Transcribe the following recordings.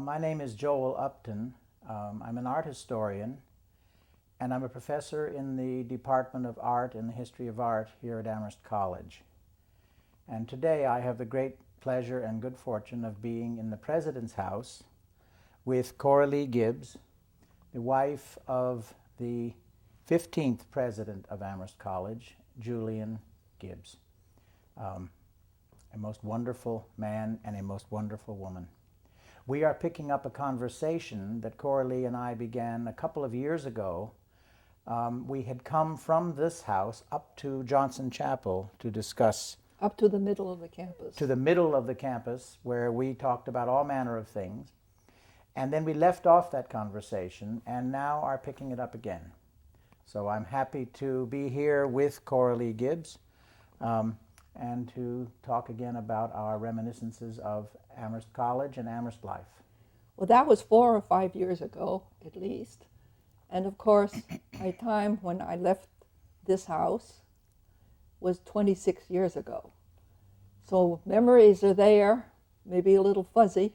My name is Joel Upton. I'm an art historian, and I'm a professor in the Department of Art and the History of Art here at Amherst College. And today I have the great pleasure and good fortune of being in the President's house with Cora Gibbs, the wife of the 15th president of Amherst College, Julian Gibbs. A most wonderful man and a most wonderful woman. We are picking up a conversation that Cora and I began a couple of years ago. We had come from this house up to Johnson Chapel to discuss. Up to the middle of the campus. To the middle of the campus, where we talked about all manner of things. And then we left off that conversation and now are picking it up again. So I'm happy to be here with Cora Gibbs and to talk again about our reminiscences of Amherst College and Amherst life. Well, that was 4 or 5 years ago, at least. And of course, my time when I left this house was 26 years ago. So memories are there, maybe a little fuzzy,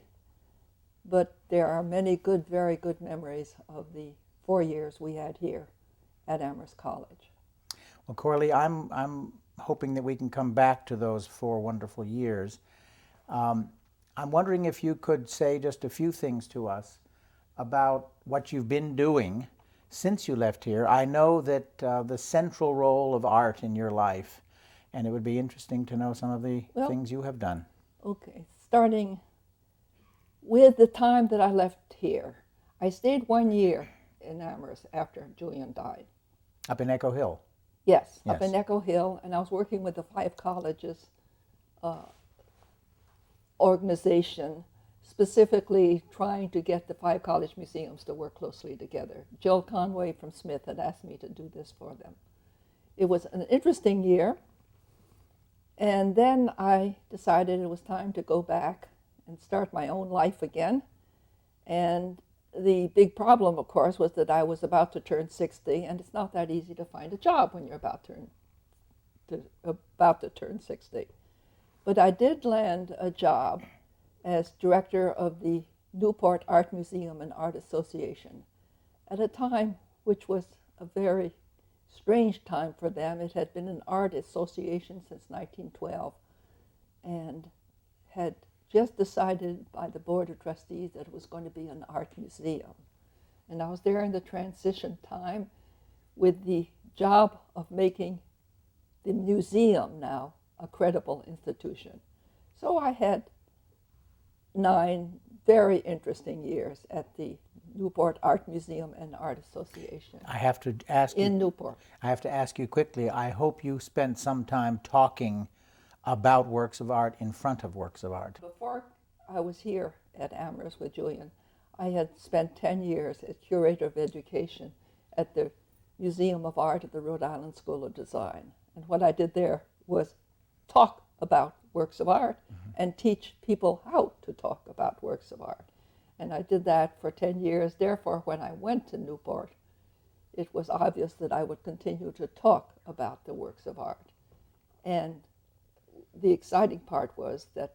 but there are many good, very good memories of the 4 years we had here at Amherst College. Well, Cora, I'm hoping that we can come back to those 4 wonderful years. I'm wondering if you could say just a few things to us about what you've been doing since you left here. I know that the central role of art in your life, and it would be interesting to know some of the things you have done. Okay, starting with the time that I left here. I stayed 1 year in Amherst after Julian died. Up in Echo Hill? Yes, up in Echo Hill, and I was working with the 5 colleges organization, specifically trying to get the 5 college museums to work closely together. Jill Conway from Smith had asked me to do this for them. It was an interesting year, and then I decided it was time to go back and start my own life again. And the big problem, of course, was that I was about to turn 60, and it's not that easy to find a job when you're about to turn 60. But I did land a job as director of the Newport Art Museum and Art Association at a time which was a very strange time for them. It had been an art association since 1912 and had just decided by the Board of Trustees that it was going to be an art museum. And I was there in the transition time with the job of making the museum now a credible institution. So I had 9 very interesting years at the Newport Art Museum and Art Association. I have to ask in Newport. I have to ask you quickly, I hope you spent some time talking about works of art in front of works of art. Before I was here at Amherst with Julian, I had spent 10 years as curator of education at the Museum of Art at the Rhode Island School of Design. And what I did there was talk about works of art and teach people how to talk about works of art. And I did that for 10 years. Therefore, when I went to Newport, it was obvious that I would continue to talk about the works of art. And the exciting part was that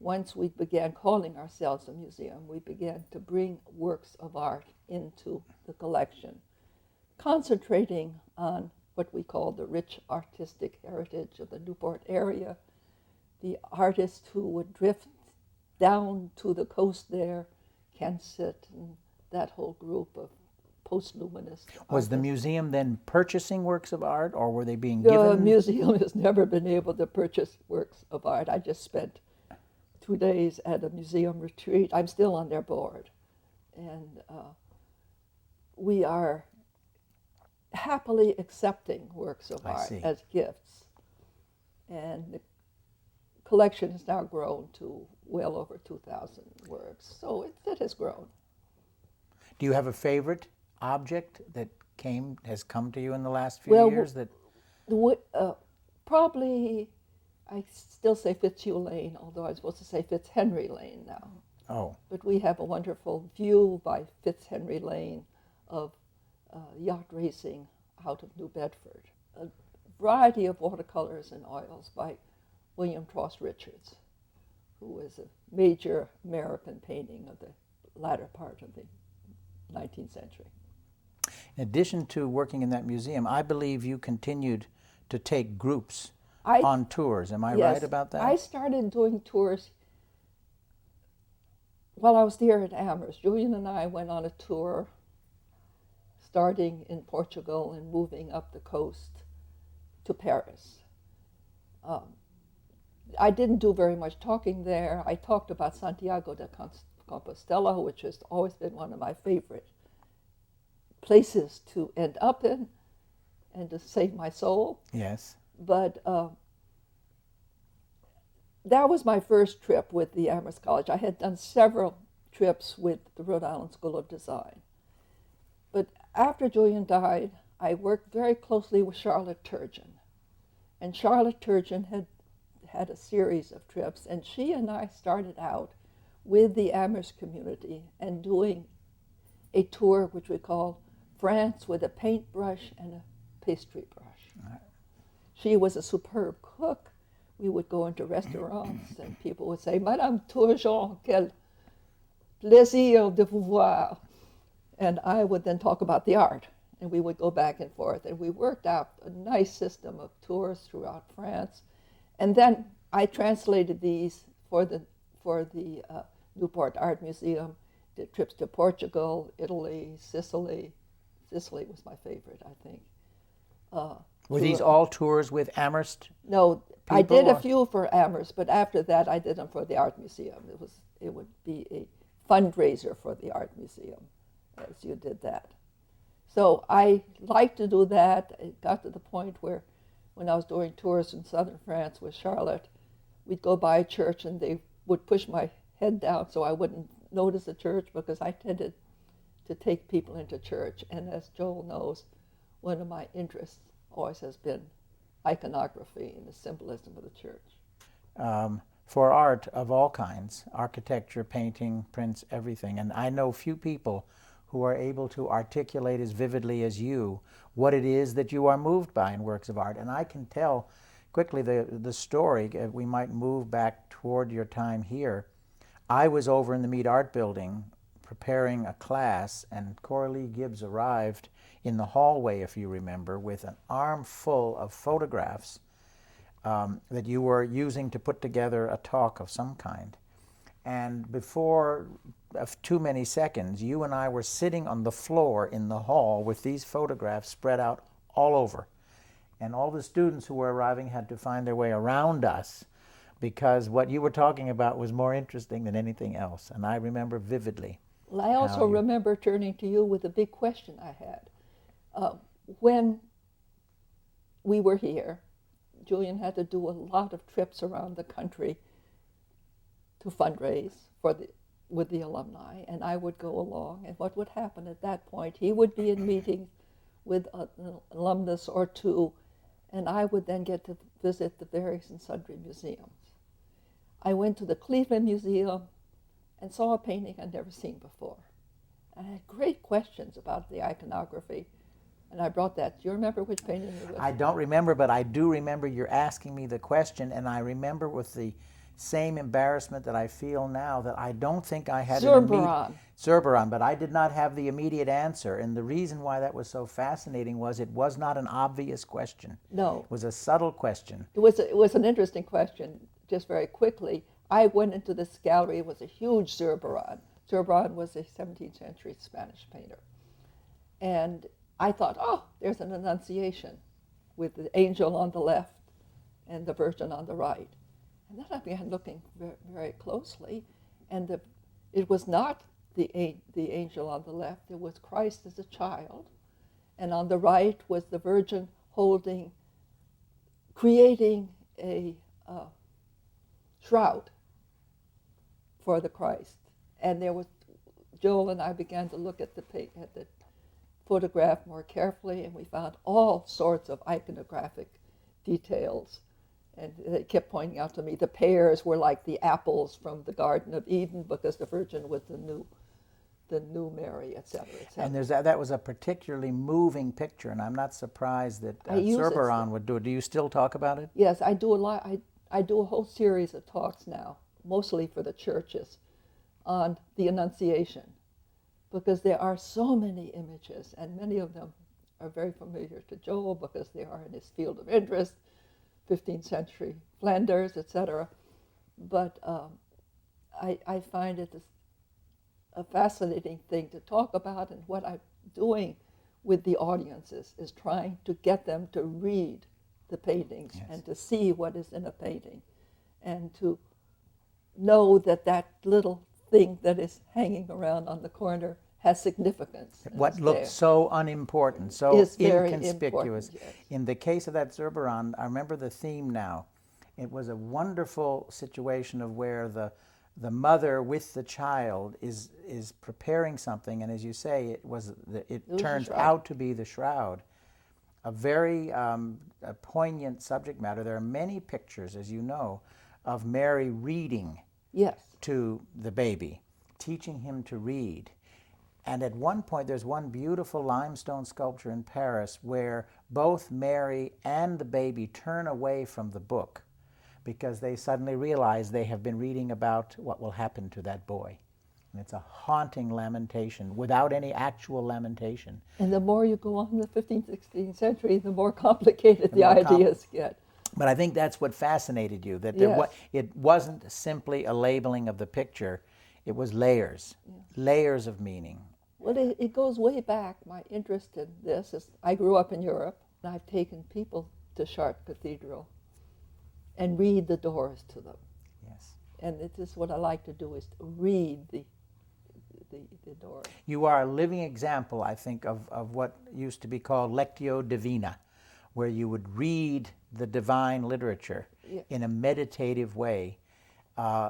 once we began calling ourselves a museum, we began to bring works of art into the collection, concentrating on what we call the rich artistic heritage of the Newport area, the artists who would drift down to the coast there, Kensett, and that whole group of post-luminist artists. Was the museum then purchasing works of art, or were they being given? The museum has never been able to purchase works of art. I just spent 2 days at a museum retreat. I'm still on their board. And we are happily accepting works of art as gifts. And the collection has now grown to well over 2,000 works. So it has grown. Do you have a favorite object that has come to you in the last few years? Probably, I still say Fitzhugh Lane, although I'm supposed to say Fitzhenry Lane now. Oh. But we have a wonderful view by Fitzhenry Lane of yacht racing out of New Bedford. A variety of watercolors and oils by William Tross Richards, who was a major American painting of the latter part of the 19th century. In addition to working in that museum, I believe you continued to take groups on tours. Am I right about that? I started doing tours while I was there at Amherst. Julian and I went on a tour starting in Portugal and moving up the coast to Paris. I didn't do very much talking there. I talked about Santiago de Compostela, which has always been one of my favorite places to end up in and to save my soul. Yes. But that was my first trip with the Amherst College. I had done several trips with the Rhode Island School of Design. But after Julian died, I worked very closely with Charlotte Turgeon. And Charlotte Turgeon had a series of trips, and she and I started out with the Amherst community and doing a tour which we call France with a paintbrush and a pastry brush. Right. She was a superb cook. We would go into restaurants and people would say, Madame Turgeon, quel plaisir de vous voir. And I would then talk about the art, and we would go back and forth. And we worked out a nice system of tours throughout France. And then I translated these for the Newport Art Museum, did trips to Portugal, Italy, Sicily. Sicily was my favorite, I think. Were these all tours with Amherst? No, I did or- a few for Amherst, but after that I did them for the Art Museum. It would be a fundraiser for the Art Museum as you did that. So I liked to do that. It got to the point where when I was doing tours in southern France with Charlotte, we'd go by a church and they would push my head down so I wouldn't notice the church, because I tended to take people into church. And as Joel knows, one of my interests always has been iconography and the symbolism of the church. For art of all kinds, architecture, painting, prints, everything. And I know few people who are able to articulate as vividly as you what it is that you are moved by in works of art. And I can tell quickly the story. We might move back toward your time here. I was over in the Mead Art Building preparing a class, and Cora Gibbs arrived in the hallway, if you remember, with an armful of photographs that you were using to put together a talk of some kind. And before too many seconds, you and I were sitting on the floor in the hall with these photographs spread out all over. And all the students who were arriving had to find their way around us, because what you were talking about was more interesting than anything else. And I remember vividly. Well, I also remember turning to you with a big question I had. When we were here, Julian had to do a lot of trips around the country to fundraise with the alumni, and I would go along. And what would happen at that point, he would be in meetings with an alumnus or two, and I would then get to visit the various and sundry museums. I went to the Cleveland Museum and saw a painting I'd never seen before. And I had great questions about the iconography, and I brought that. Do you remember which painting it was? I don't remember, but I do remember you're asking me the question, and I remember with the same embarrassment that I feel now that I don't think I had Zurbaran, but I did not have the immediate answer. And the reason why that was so fascinating was it was not an obvious question. No. It was a subtle question. It was an interesting question. Just very quickly, I went into this gallery. It was a huge Zurbaran. Zurbaran was a 17th century Spanish painter. And I thought, oh, there's an Annunciation with the angel on the left and the Virgin on the right. And then I began looking very, very closely, and it was not the angel on the left. It was Christ as a child, and on the right was the Virgin creating a shroud for the Christ. And Joel and I began to look at the photograph more carefully, and we found all sorts of iconographic details. And they kept pointing out to me the pears were like the apples from the Garden of Eden, because the Virgin was the new Mary, et cetera, et cetera. And that was a particularly moving picture, and I'm not surprised that Zurbaran would do it. Do you still talk about it? Yes, I do a lot. I do a whole series of talks now, mostly for the churches, on the Annunciation, because there are so many images, and many of them are very familiar to Joel because they are in his field of interest, 15th century Flanders, etc. But I find it a fascinating thing to talk about, and what I'm doing with the audiences is trying to get them to read the paintings Yes. and to see what is in a painting, and to know that that little thing that is hanging around on the corner has significance. and What is looked there. so unimportant, so Is very inconspicuous. important, yes. In the case of that Zurbaran, I remember the theme now. It was a wonderful situation of where the mother with the child is preparing something, and as you say, it was the turns shroud. out to be the shroud. A very a poignant subject matter. There are many pictures, as you know, of Mary reading Yes. to the baby, teaching him to read. And at one point, there's one beautiful limestone sculpture in Paris where both Mary and the baby turn away from the book because they suddenly realize they have been reading about what will happen to that boy. And it's a haunting lamentation without any actual lamentation. And the more you go on in the 15th, 16th century, the more complicated the more ideas get. But I think that's what fascinated you, that Yes. it wasn't simply a labeling of the picture, it was layers, layers of meaning. Well, it goes way back. My interest in this is I grew up in Europe, and I've taken people to Chartres Cathedral and read the doors to them. Yes. And it is what I like to do, is to read the doors. You are a living example, I think, of what used to be called Lectio Divina, where you would read the divine literature Yes. in a meditative way,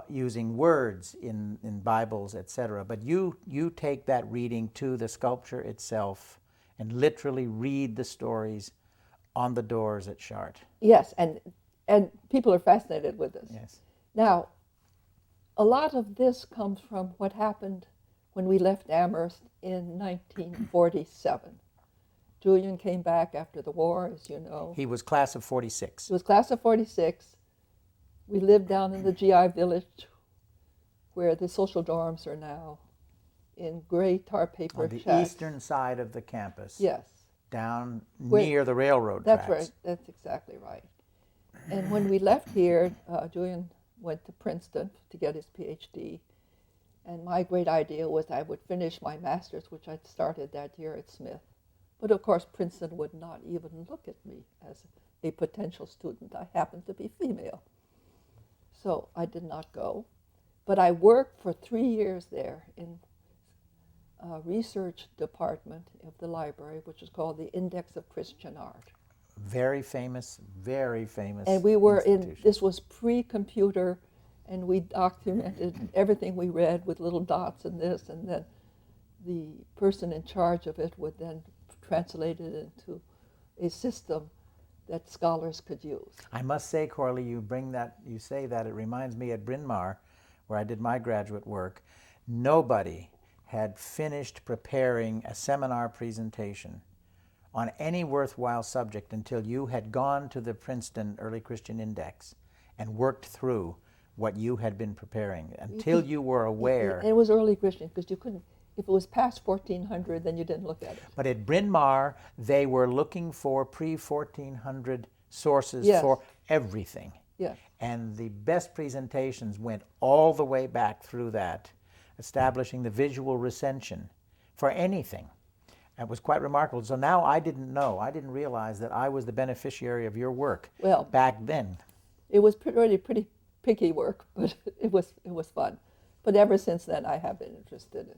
using words in Bibles, etc. But you take that reading to the sculpture itself and literally read the stories on the doors at Chartres. Yes, and people are fascinated with this. Yes. Now, a lot of this comes from what happened when we left Amherst in 1947. Julian came back after the war, as you know. He was class of 46. It was class of 46. We lived down in the GI village where the social dorms are now, in gray tar paper On the shacks. eastern side of the campus. Yes. Down Where- near the railroad That's tracks. right. That's exactly right. And when we left here, Julian went to Princeton to get his PhD. And my great idea was I would finish my master's, which I'd started that year at Smith. But of course, Princeton would not even look at me as a potential student. I happened to be female. So I did not go. But I worked for 3 years there in a research department of the library, which is called the Index of Christian Art. Very famous, very famous. And we were in, institution. this was pre-computer, and we documented everything we read with little dots and this, and then the person in charge of it would then translate it into a system that scholars could use. I must say, Corley, you say that, it reminds me at Bryn Mawr, where I did my graduate work, nobody had finished preparing a seminar presentation on any worthwhile subject until you had gone to the Princeton Early Christian Index and worked through what you had been preparing, until you were aware. And it was early Christian, because you couldn't, if it was past 1400, then you didn't look at it. But at Bryn Mawr, they were looking for pre-1400 sources Yes. for everything. Yes. And the best presentations went all the way back through that, establishing the visual recension for anything. It was quite remarkable. So now I didn't realize that I was the beneficiary of your work Well, back then. it was really pretty picky work, but it was fun. But ever since then, I have been interested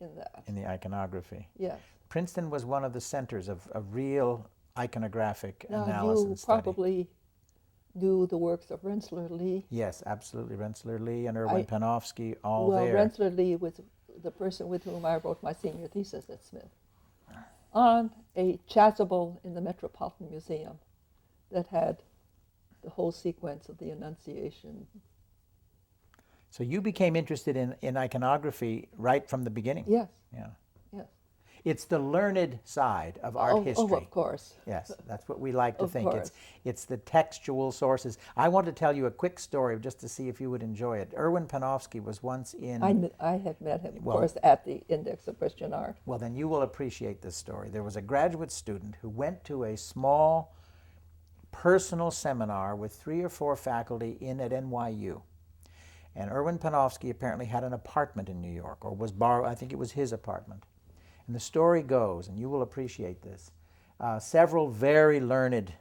in that. In the iconography. Yes. Princeton was one of the centers of real iconographic Now, analysis you and study. probably knew the works of Rensselaer Lee. Yes, absolutely. Rensselaer Lee and Erwin Panofsky, all Well, there. Rensselaer Lee was the person with whom I wrote my senior thesis at Smith on a chasuble in the Metropolitan Museum that had the whole sequence of the Annunciation. So you became interested in iconography right from the beginning. Yes, Yeah. yes. It's the learned side of art history. Oh, of course. Yes, that's what we like to Of think. course. It's the textual sources. I want to tell you a quick story just to see if you would enjoy it. Erwin Panofsky was once in... I have met him, of Well- course, at the Index of Christian Art. Well, then you will appreciate this story. There was a graduate student who went to a small personal seminar with 3 or 4 faculty in at NYU. And Erwin Panofsky apparently had an apartment in New York, or was borrowed, I think it was his apartment. And the story goes, and you will appreciate this, several very learned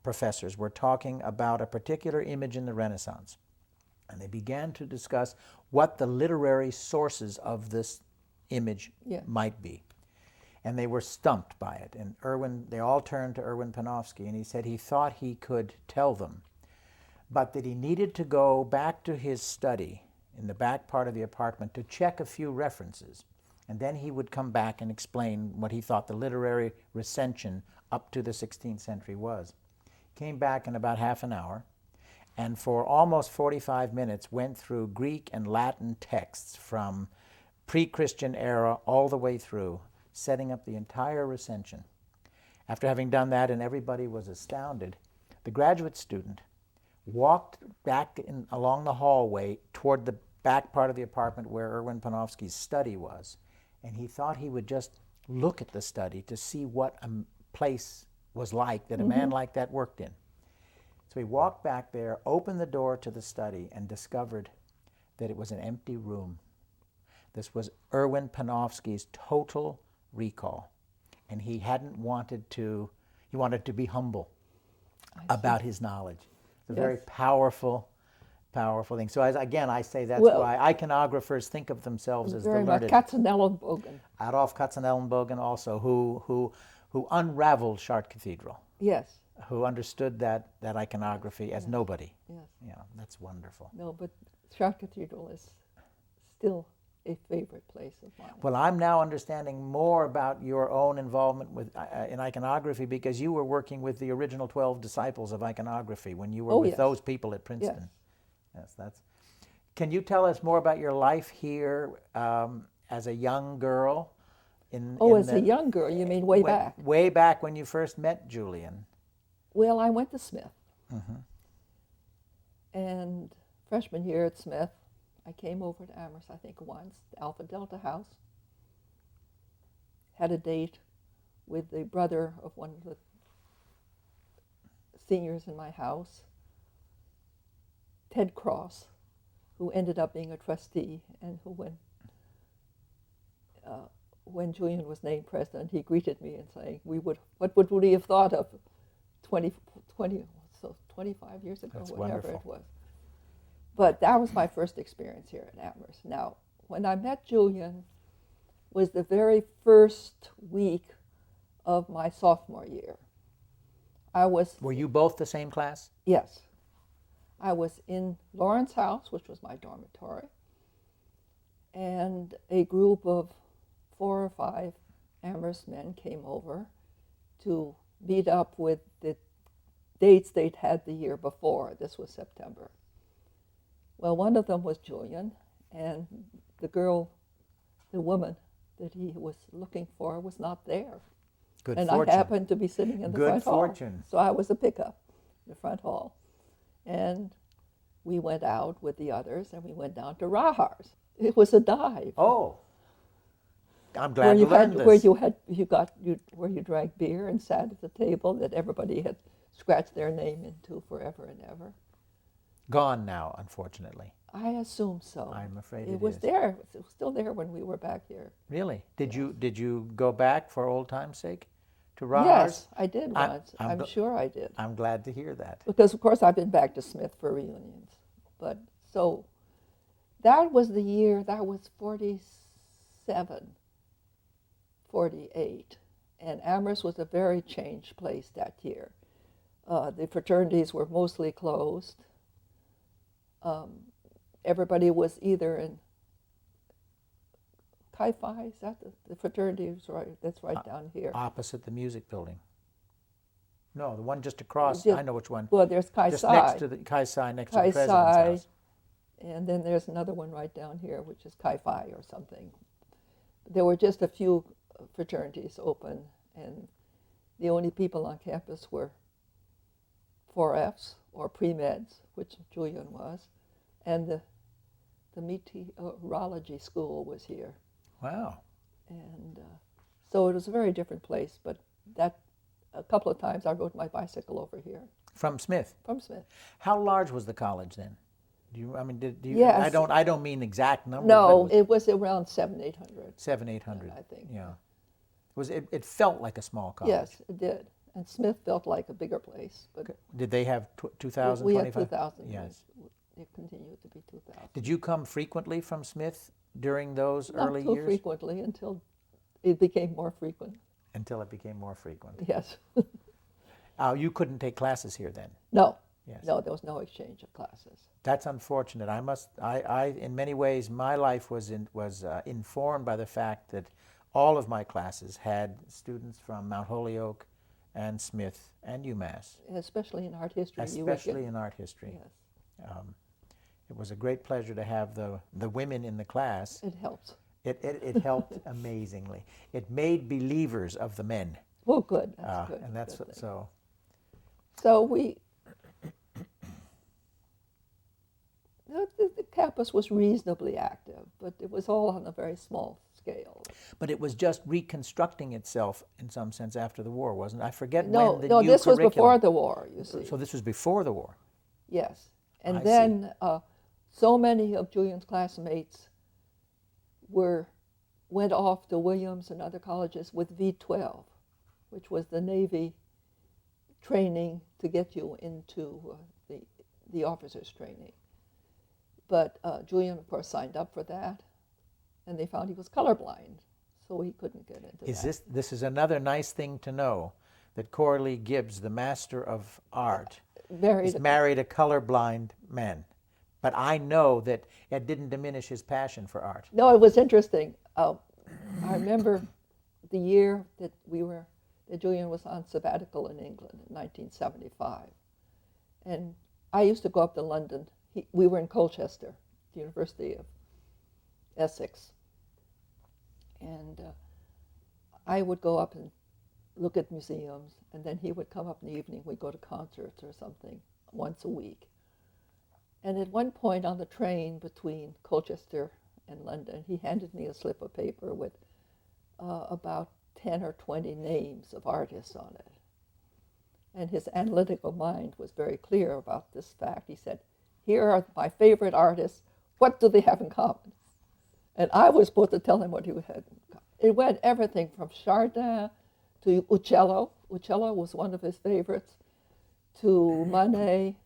professors were talking about a particular image in the Renaissance. And they began to discuss what the literary sources of this image Yeah. might be. And they were stumped by it. And they all turned to Erwin Panofsky, and he said he thought he could tell them, but that he needed to go back to his study in the back part of the apartment to check a few references. And then he would come back and explain what he thought the literary recension up to the 16th century was. Came back in about half an hour, and for almost 45 minutes went through Greek and Latin texts from pre-Christian era all the way through, setting up the entire recension. After having done that, and everybody was astounded, the graduate student walked back along the hallway toward the back part of the apartment where Erwin Panofsky's study was. And he thought he would just look at the study to see what a place was like that a man like that worked in. So he walked back there, opened the door to the study, and discovered that it was an empty room. This was Erwin Panofsky's total recall. And he wanted to be humble about his knowledge. It's a very Yes. powerful thing. So again, I say that's Well- why iconographers think of themselves as the Very much. learned. Katzenellenbogen. Adolf Katzenelnbogen also, who unraveled Chartres Cathedral, Yes. who understood that iconography as nobody. Yes. Yeah, that's wonderful. No, but Chartres Cathedral is still a favorite place of mine. Well, I'm now understanding more about your own involvement in iconography because you were working with the original 12 disciples of iconography when you were Oh, with yes. those people at Princeton. Yes. Yes, Can you tell us more about your life here as a young girl? As a young girl, you mean way back? Way back when you first met Julian. Well, I went to Smith. Mm-hmm. And freshman year at Smith, I came over to Amherst, I think once, the Alpha Delta house. Had a date with the brother of one of the seniors in my house, Ted Cross, who ended up being a trustee, and who, when Julian was named president, he greeted me and saying, what would we have thought of 25 years ago, That's whatever wonderful. it was. But that was my first experience here at Amherst. Now, when I met Julian was the very first week of my sophomore year. Were you both the same class? Yes. I was in Lawrence House, which was my dormitory, and a group of 4 or 5 Amherst men came over to meet up with the dates they'd had the year before. This was September. Well, one of them was Julian, and the woman that he was looking for was not there. Good And fortune. I happened to be sitting in the Good front fortune. hall. So I was a pickup in the front hall. And we went out with the others, and we went down to Rahar's. It was a dive. Oh, I'm glad to learn this. Where you drank beer and sat at the table that everybody had scratched their name into forever and ever. Gone now, unfortunately. I assume so. I'm afraid it was is. there. It was still there when we were back here. Really? Did you go back for old time's sake to Rahar's? Yes, I did I- once. I'm I'm gl- sure I did. I'm glad to hear that. Because, of course, I've been back to Smith for reunions. But so that was the year, that was 47, 48. And Amherst was a very changed place that year. The fraternities were mostly closed. Everybody was either in Chi Phi, is that the fraternity? Is right, that's right down here. Opposite the music building. No, the one just across. Just- I know which one. Well, there's Chi Just Psi. next to the Chi Psi, next to Chi the president's Psi, house. and then there's another one right down here, which is Chi Phi or something. There were just a few fraternities open, and the only people on campus were 4Fs or pre-meds, which Julian was, and the meteorology school was here. Wow. And so it was a very different place, but that a couple of times I rode my bicycle over here From Smith. from Smith. How large was the college then? Do you? I mean, do you? Yes. I don't mean exact numbers. No, but it was around 700-800. 700-800. I think. Yeah. It felt like a small college. Yes, it did. And Smith felt like a bigger place, but Did they have 2,000? we had 2,000. Yes. It continued to be 2,000. Did you come frequently from Smith during those early Not too years? frequently until it became more frequent. Until it became more frequent. Yes. You couldn't take classes here then. No. Yes. No, there was no exchange of classes. That's unfortunate. I in many ways, my life was informed by the fact that all of my classes had students from Mount Holyoke and Smith and UMass. Especially in art history. Especially in art history. Yes. It was a great pleasure to have the women in the class. It helps. It helped amazingly. It made believers of the men. Oh, good. That's good. And that's Good thing. so. So the campus was reasonably active, but it was all on a very small scale. But it was just reconstructing itself in some sense after the war, wasn't it? I forget No, when the no, new this was curriculum- before the war, you see. So this was before the war. Yes. And I see. then so many of Julian's classmates went off to Williams and other colleges with V-12, which was the Navy training to get you into the officers' training. But Julian, of course, signed up for that, and they found he was colorblind, so he couldn't get into that. This is another nice thing to know, that Cora Gibbs, the master of art, married a colorblind man. But I know that it didn't diminish his passion for art. No, it was interesting. I remember the year that Julian was on sabbatical in England in 1975. And I used to go up to London. We were in Colchester, the University of Essex. And I would go up and look at museums, and then he would come up in the evening. We'd go to concerts or something once a week. And at one point on the train between Colchester and London, he handed me a slip of paper with about 10 or 20 names of artists on it. And his analytical mind was very clear about this fact. He said, "Here are my favorite artists. What do they have in common?" And I was supposed to tell him what he had in common. It went everything from Chardin to Uccello. Uccello was one of his favorites, to Manet.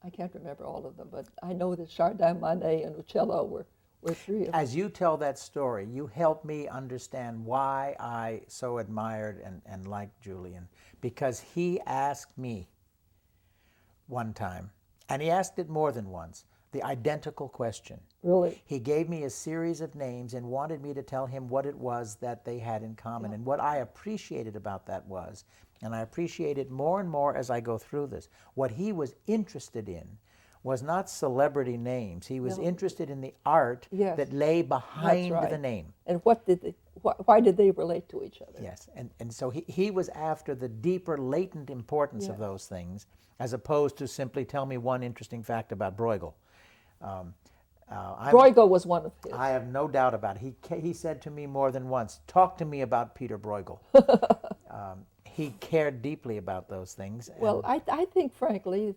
I can't remember all of them, but I know that Chardin, Manet, and Uccello were three of them. As you tell that story, you help me understand why I so admired and liked Julian. Because he asked me one time, and he asked it more than once, the identical question. Really? He gave me a series of names and wanted me to tell him what it was that they had in common. Yeah. And what I appreciated about that was, and I appreciate it more and more as I go through this, what he was interested in was not celebrity names. He was interested in the art Yes. that lay behind That's right. the name. And why did they relate to each other? Yes, and so he was after the deeper, latent importance of Yes. those things, as opposed to simply tell me one interesting fact about Bruegel. Bruegel was one of his. I have no doubt about it. He said to me more than once, "Talk to me about Peter Bruegel." He cared deeply about those things. Well, I think, frankly,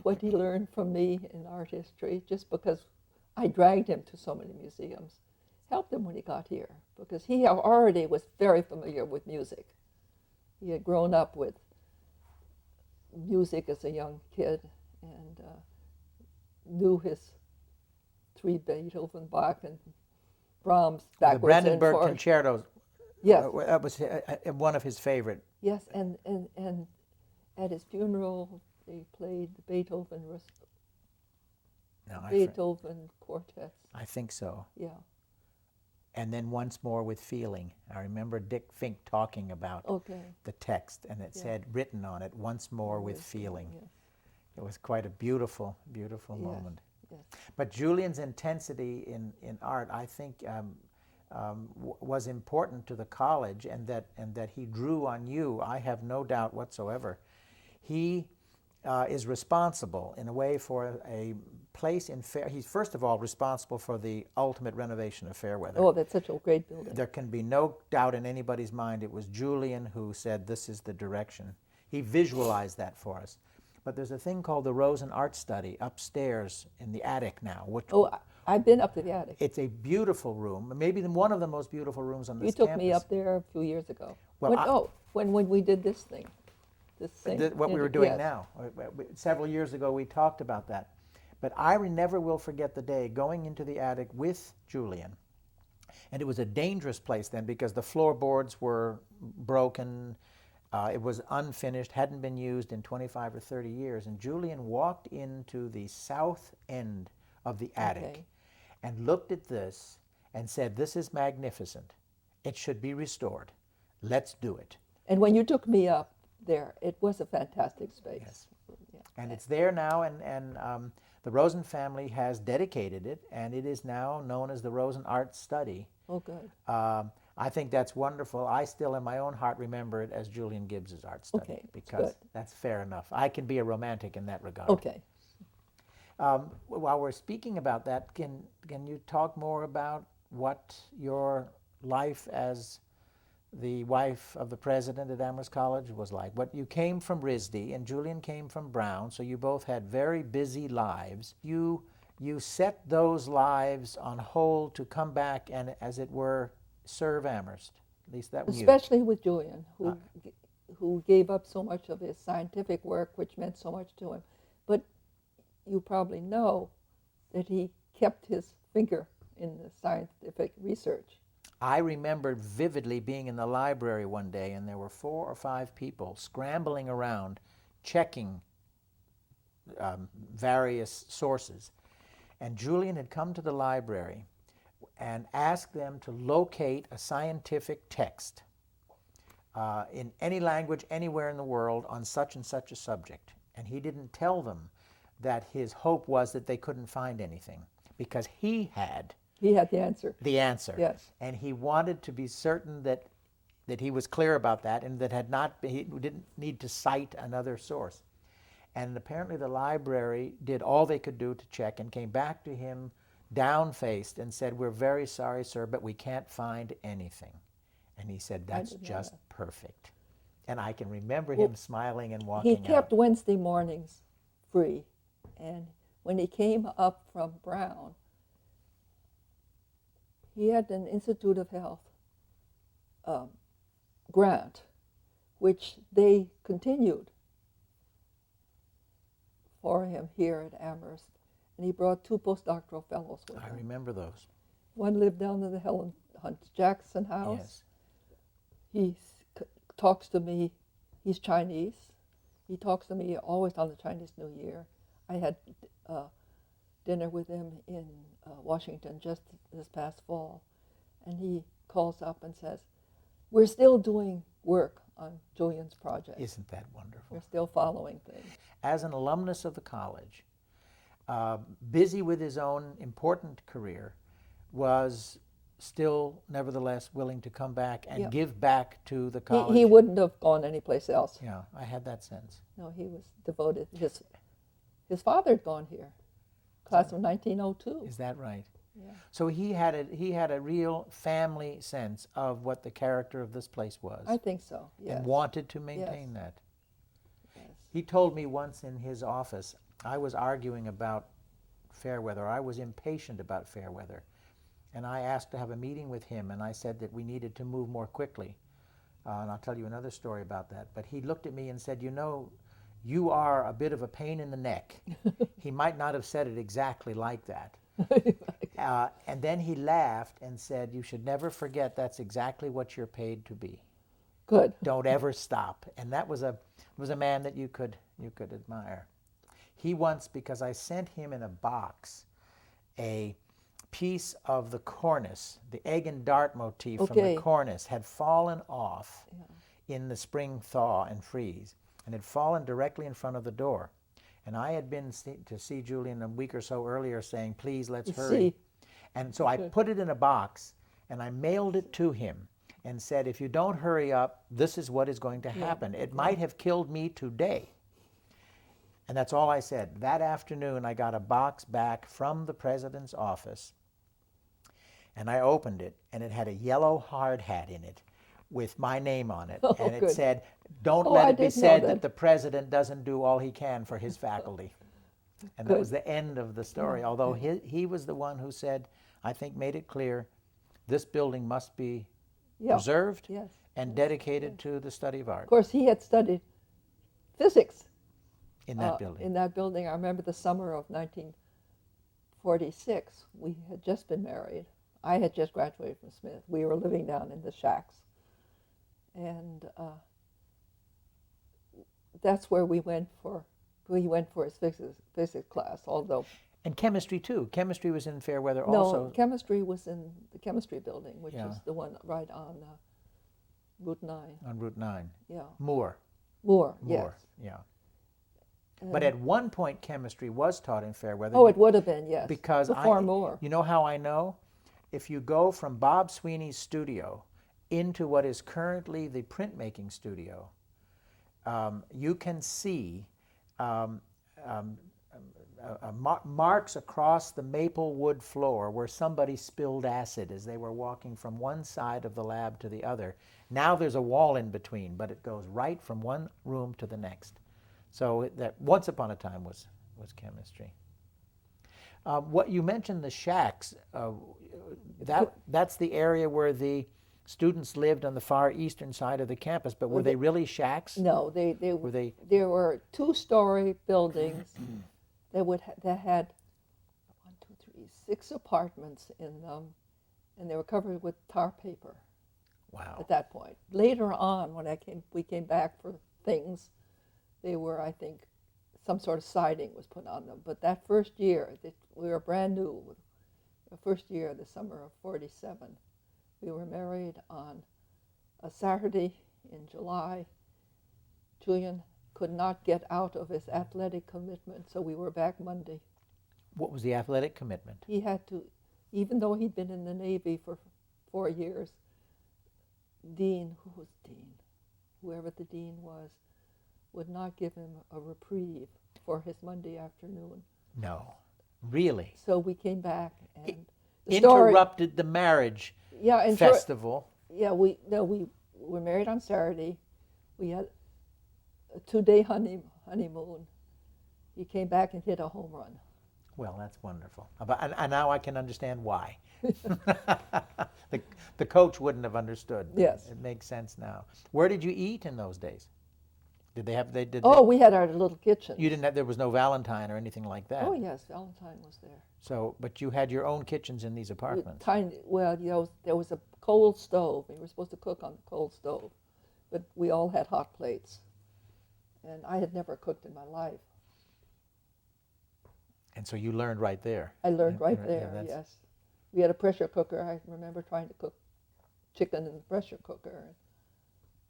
what he learned from me in art history, just because I dragged him to so many museums, helped him when he got here, because he already was very familiar with music. He had grown up with music as a young kid and knew his three Beethoven, Bach, and Brahms the backwards and Brandenburg forwards. Concertos, Yes. that was one of his favorite. Yes, and at his funeral, they played the Beethoven quartets. I think so. Yeah. And then once more with feeling. I remember Dick Fink talking about the text, and it said, written on it, "Once more with feeling." Yeah. It was quite a beautiful, beautiful Yes, moment. yes. But Julian's intensity in art, I think, was important to the college, and that he drew on you, I have no doubt whatsoever. He is responsible in a way for a place in Fair. He's first of all responsible for the ultimate renovation of Fairweather. Oh, that's such a great building. There can be no doubt in anybody's mind it was Julian who said this is the direction. He visualized that for us. But there's a thing called the Rosen Art Study upstairs in the attic now. Which Oh, I've been up to the attic. it's a beautiful room, maybe one of the most beautiful rooms on You this took campus. me up there a few years ago. Well, when we did this thing. This thing. What we were doing Yes. now. Several years ago we talked about that. But I never will forget the day going into the attic with Julian. And it was a dangerous place then because the floorboards were broken. It was unfinished, hadn't been used in 25 or 30 years. And Julian walked into the south end of the attic Okay. and looked at this and said, "This is magnificent. It should be restored. Let's do it." And when you took me up there, it was a fantastic space. Yes. Yeah. And it's there now, and the Rosen family has dedicated it, and it is now known as the Rosen Art Study. Oh, good. I think that's wonderful. I still, in my own heart, remember it as Julian Gibbs's art study, Okay, that's because good. that's fair enough. I can be a romantic in that regard. Okay. While we're speaking about that, can you talk more about what your life as the wife of the president at Amherst College was like? What you came from RISD and Julian came from Brown, so you both had very busy lives. You set those lives on hold to come back and, as it were, serve Amherst. At least that was you. Especially with Julian, who gave up so much of his scientific work, which meant so much to him. But you probably know that he kept his finger in the scientific research. I remember vividly being in the library one day, and there were 4 or 5 people scrambling around, checking various sources. And Julian had come to the library and asked them to locate a scientific text in any language, anywhere in the world, on such and such a subject. And he didn't tell them that his hope was that they couldn't find anything, because he had He had the answer. the answer. Yes. And he wanted to be certain that he was clear about that, and that he didn't need to cite another source. And apparently the library did all they could do to check and came back to him down-faced and said, "We're very sorry, sir, but we can't find anything." And he said, "That's didn't know just that. perfect." And I can remember Well, him smiling and walking He kept out. Wednesday mornings free. And when he came up from Brown, he had an Institute of Health grant, which they continued for him here at Amherst. And he brought 2 postdoctoral fellows with I him. remember those. One lived down in the Helen Hunt Jackson house. Yes. He talks to me. He's Chinese. He talks to me always on the Chinese New Year. I had dinner with him in Washington just this past fall, and he calls up and says, "We're still doing work on Julian's project. Isn't that wonderful? We're still following things." As an alumnus of the college, busy with his own important career, was still nevertheless willing to come back and Yeah. give back to the college. He wouldn't have gone anyplace else. Yeah, I had that sense. No, he was devoted. His father had gone here, class of 1902. Is that right? Yeah. So he had a real family sense of what the character of this place was, I think so, yes. and wanted to maintain that. Yes. He told me once in his office, I was arguing about Fairweather. I was impatient about Fairweather. And I asked to have a meeting with him, and I said that we needed to move more quickly. And I'll tell you another story about that. But he looked at me and said, "You know, you are a bit of a pain in the neck." He might not have said it exactly like that. And then he laughed and said, "You should never forget that's exactly what you're paid to be. Good. Don't ever stop." And that was a man that you could admire. He once, because I sent him in a box a piece of the cornice, the egg and dart motif from Okay. the cornice had fallen off in the spring thaw and freeze, and had fallen directly in front of the door. And I had been to see Julian a week or so earlier saying, "Please, let's hurry." See. And so I put it in a box and I mailed it to him and said, if you don't hurry up, this is what is going to Yeah. happen. It might have killed me today. And that's all I said. That afternoon, I got a box back from the president's office, and I opened it, and it had a yellow hard hat in it with my name on it. Oh, And it good. said, don't Oh, let I it be didn't know said that. that the president doesn't do all he can for his faculty. And that Good. was the end of the story, Oh, although yeah. he was the one who said, I think made it clear, this building must be Yeah. preserved Yes. and yes, dedicated yes. to the study of Of art course, he had studied physics in that building. in that building. I remember the summer of 1946. We had just been married. I had just graduated from Smith. We were living down in the shacks. And that's where he went for his physics class, although And chemistry too. Chemistry was in Fairweather no, also. chemistry was in the chemistry building, which Yeah. is the one right on Route 9. On Route 9. Yeah. Moore. Moore, Moore, yes. yeah. But at one point, chemistry was taught in Fairweather. Oh, it would have been, yes. Because before Moore. You know how I know? If you go from Bob Sweeney's studio into what is currently the printmaking studio, you can see marks across the maple wood floor where somebody spilled acid as they were walking from one side of the lab to the other. Now there's a wall in between, but it goes right from one room to the next. So that once upon a time was chemistry. What you mentioned, the shacks, that's the area where the students lived on the far eastern side of the campus, but were they really shacks? No, there were two-story buildings that had 6 apartments in them, and they were covered with tar paper. Wow. At that point. Later on, when we came back for things, they were, I think, some sort of siding was put on them. But that first year, we were brand new. The first year, the summer of '47, we were married on a Saturday in July. Julian could not get out of his athletic commitment, so we were back Monday. What was the athletic commitment? He had to, even though he'd been in the Navy for 4 years, whoever the dean was, would not give him a reprieve for his Monday afternoon. No, really? So we came back and the Interrupted the marriage festival. We were married on Saturday. We had a 2-day honeymoon. He came back and hit a home run. Well, that's wonderful. And now I can understand why. The coach wouldn't have understood. Yes. It makes sense now. Where did you eat in those days? Did they have? We had our little kitchen. You didn't have. There was no Valentine or anything like that. Oh yes, Valentine was there. So, but you had your own kitchens in these apartments. Tiny. Well, there was a coal stove. We were supposed to cook on the coal stove, but we all had hot plates, and I had never cooked in my life. And so you learned right there. I learned right Yeah, there. that's- Yes, we had a pressure cooker. I remember trying to cook chicken in the pressure cooker and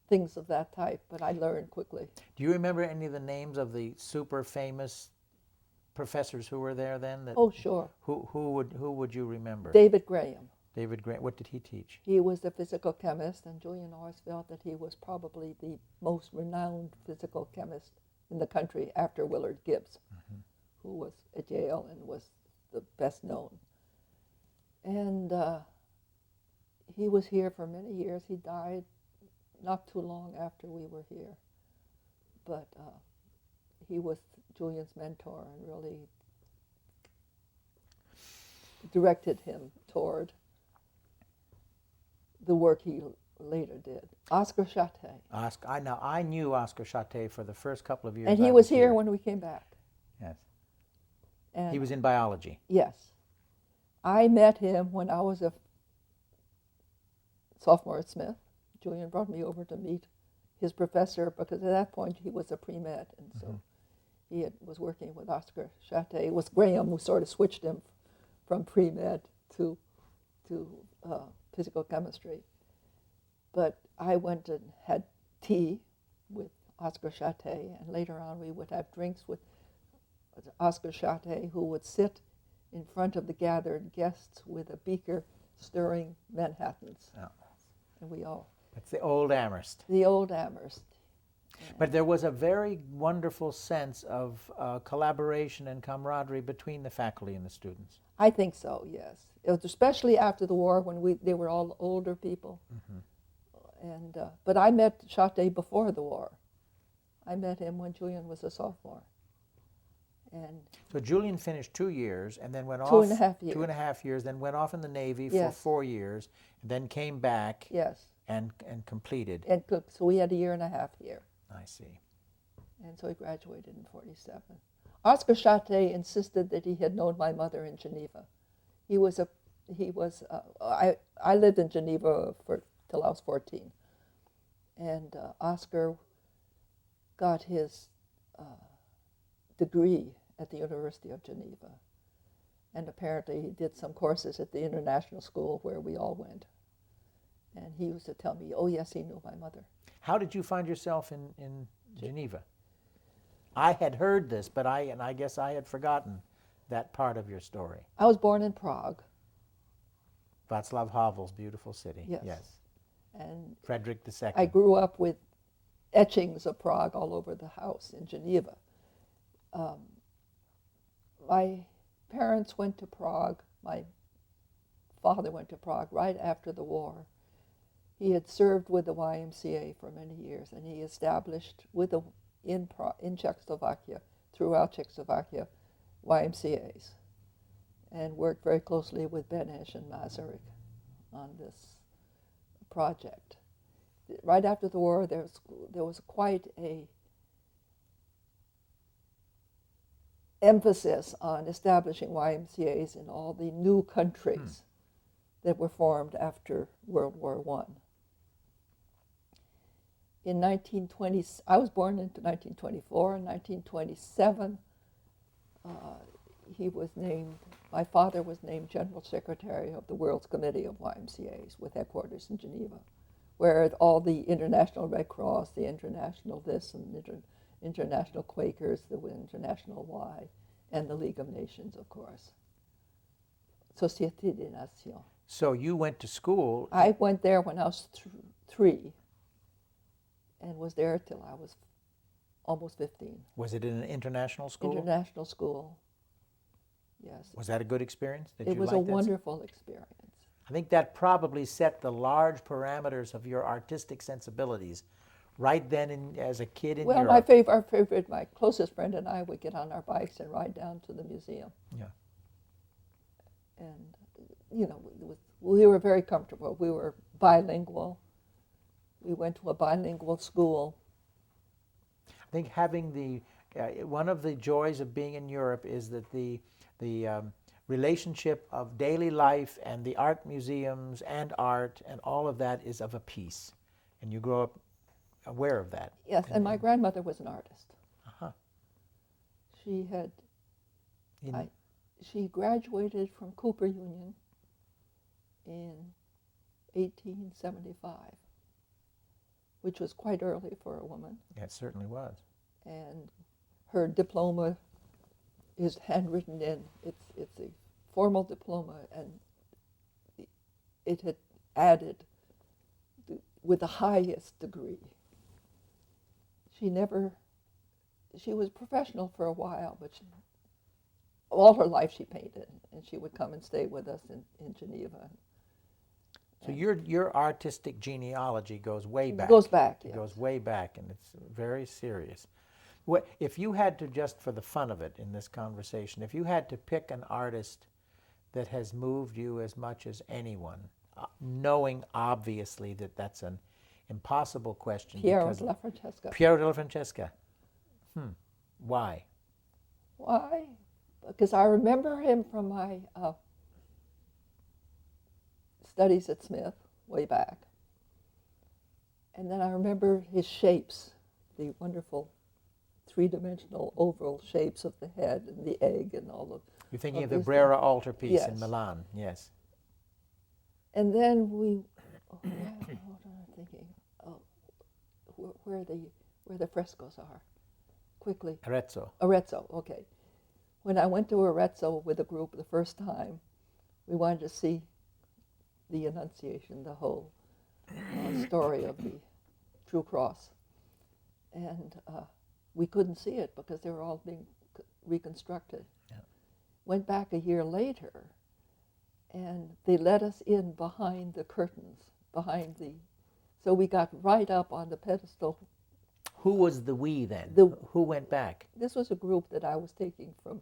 things of that type, but I learned quickly. Do you remember any of the names of the super famous professors who were there then? Oh, sure. Who would you remember? David Graham. David Grant. What did he teach? He was a physical chemist, and Julian always felt that he was probably the most renowned physical chemist in the country after Willard Gibbs, who was at Yale and was the best known. And he was here for many years. He died not too long after we were here. But he was Julian's mentor and really directed him toward the work he later did. Oscar Chate. I knew Oscar Chate for the first couple of years. And I he was here when we came back. Yes. And He was in biology. yes. I met him when I was a sophomore at Smith. Julian brought me over to meet his professor because at that point he was a pre-med, and so he was working with Oscar Chate. It was Graham who sort of switched him from pre-med to physical chemistry. But I went and had tea with Oscar Chate, and later on we would have drinks with Oscar Chate, who would sit in front of the gathered guests with a beaker stirring Manhattans. Oh. And we all, It's the old Amherst. the old Amherst. But there was a very wonderful sense of collaboration and camaraderie between the faculty and the students. I think so, yes. It was especially after the war when they were all older people. And but I met Chate before the war. I met him when Julian was a sophomore. And So Julian finished 2 years and then went off. 2.5 years. 2.5 years, then went off in the Navy for Yes. 4 years, and then came back yes, and completed. and so we had a year and a half here. I see. And so he graduated in 47. Oscar Chate insisted that he had known my mother in Geneva. I lived in Geneva till I was 14. And Oscar got his degree at the University of Geneva. And apparently he did some courses at the international school where we all went. And he used to tell me, oh yes, he knew my mother. How did you find yourself in Geneva? I had heard this, but I guess I had forgotten that part of your story. I was born in Prague. Václav Havel's beautiful city. Yes. And Frederick II. I grew up with etchings of Prague all over the house in Geneva. My parents went to Prague. My father went to Prague right after the war. He had served with the YMCA for many years, and he established in Czechoslovakia, throughout Czechoslovakia, YMCAs, and worked very closely with Beneš and Masaryk on this project. Right after the war, there was quite a emphasis on establishing YMCAs in all the new countries that were formed after World War I. In 1920, I was born in 1924. In 1927, my father was named General Secretary of the World's Committee of YMCAs with headquarters in Geneva, where all the International Red Cross, the International this and International Quakers, the International Y, and the League of Nations, of course. Société des Nations. So you went to school. I went there when I was 3 and was there till I was almost 15. Was it in an international school? International school, yes. Was that a good experience? It was a wonderful experience. I think that probably set the large parameters of your artistic sensibilities right then as a kid in Europe. My closest friend and I would get on our bikes and ride down to the museum. Yeah. And, we were very comfortable. We were bilingual. We went to a bilingual school. I think having one of the joys of being in Europe is that the relationship of daily life and the art museums and art and all of that is of a piece, and you grow up aware of that. Yes, and my grandmother was an artist. Uh-huh. She graduated from Cooper Union in 1875, which was quite early for a woman. Yeah, it certainly was. And her diploma is handwritten in. It's a formal diploma, and it had added with the highest degree. She was professional for a while, but all her life she painted, and she would come and stay with us in Geneva. So your artistic genealogy goes way back. It goes back, It yes. goes way back, and it's very serious. If you had to, just for the fun of it in this conversation, if you had to pick an artist that has moved you as much as anyone, knowing obviously that that's an impossible question. Piero della Francesca. Piero della Francesca. Why? Why? Because I remember him from my studies at Smith way back. And then I remember his shapes, the wonderful three-dimensional oval shapes of the head and the egg and all of. You're thinking of the Brera altarpiece in Yes. Milan, yes. And then what am I thinking? Where the frescoes are. Quickly. Arezzo. Arezzo, okay. When I went to Arezzo with a group the first time, we wanted to see the Annunciation, the whole story of the True Cross. And we couldn't see it because they were all being reconstructed. Yeah. Went back a year later, and they let us in behind the curtains, so we got right up on the pedestal. Who was the we then? Who went back? This was a group that I was taking from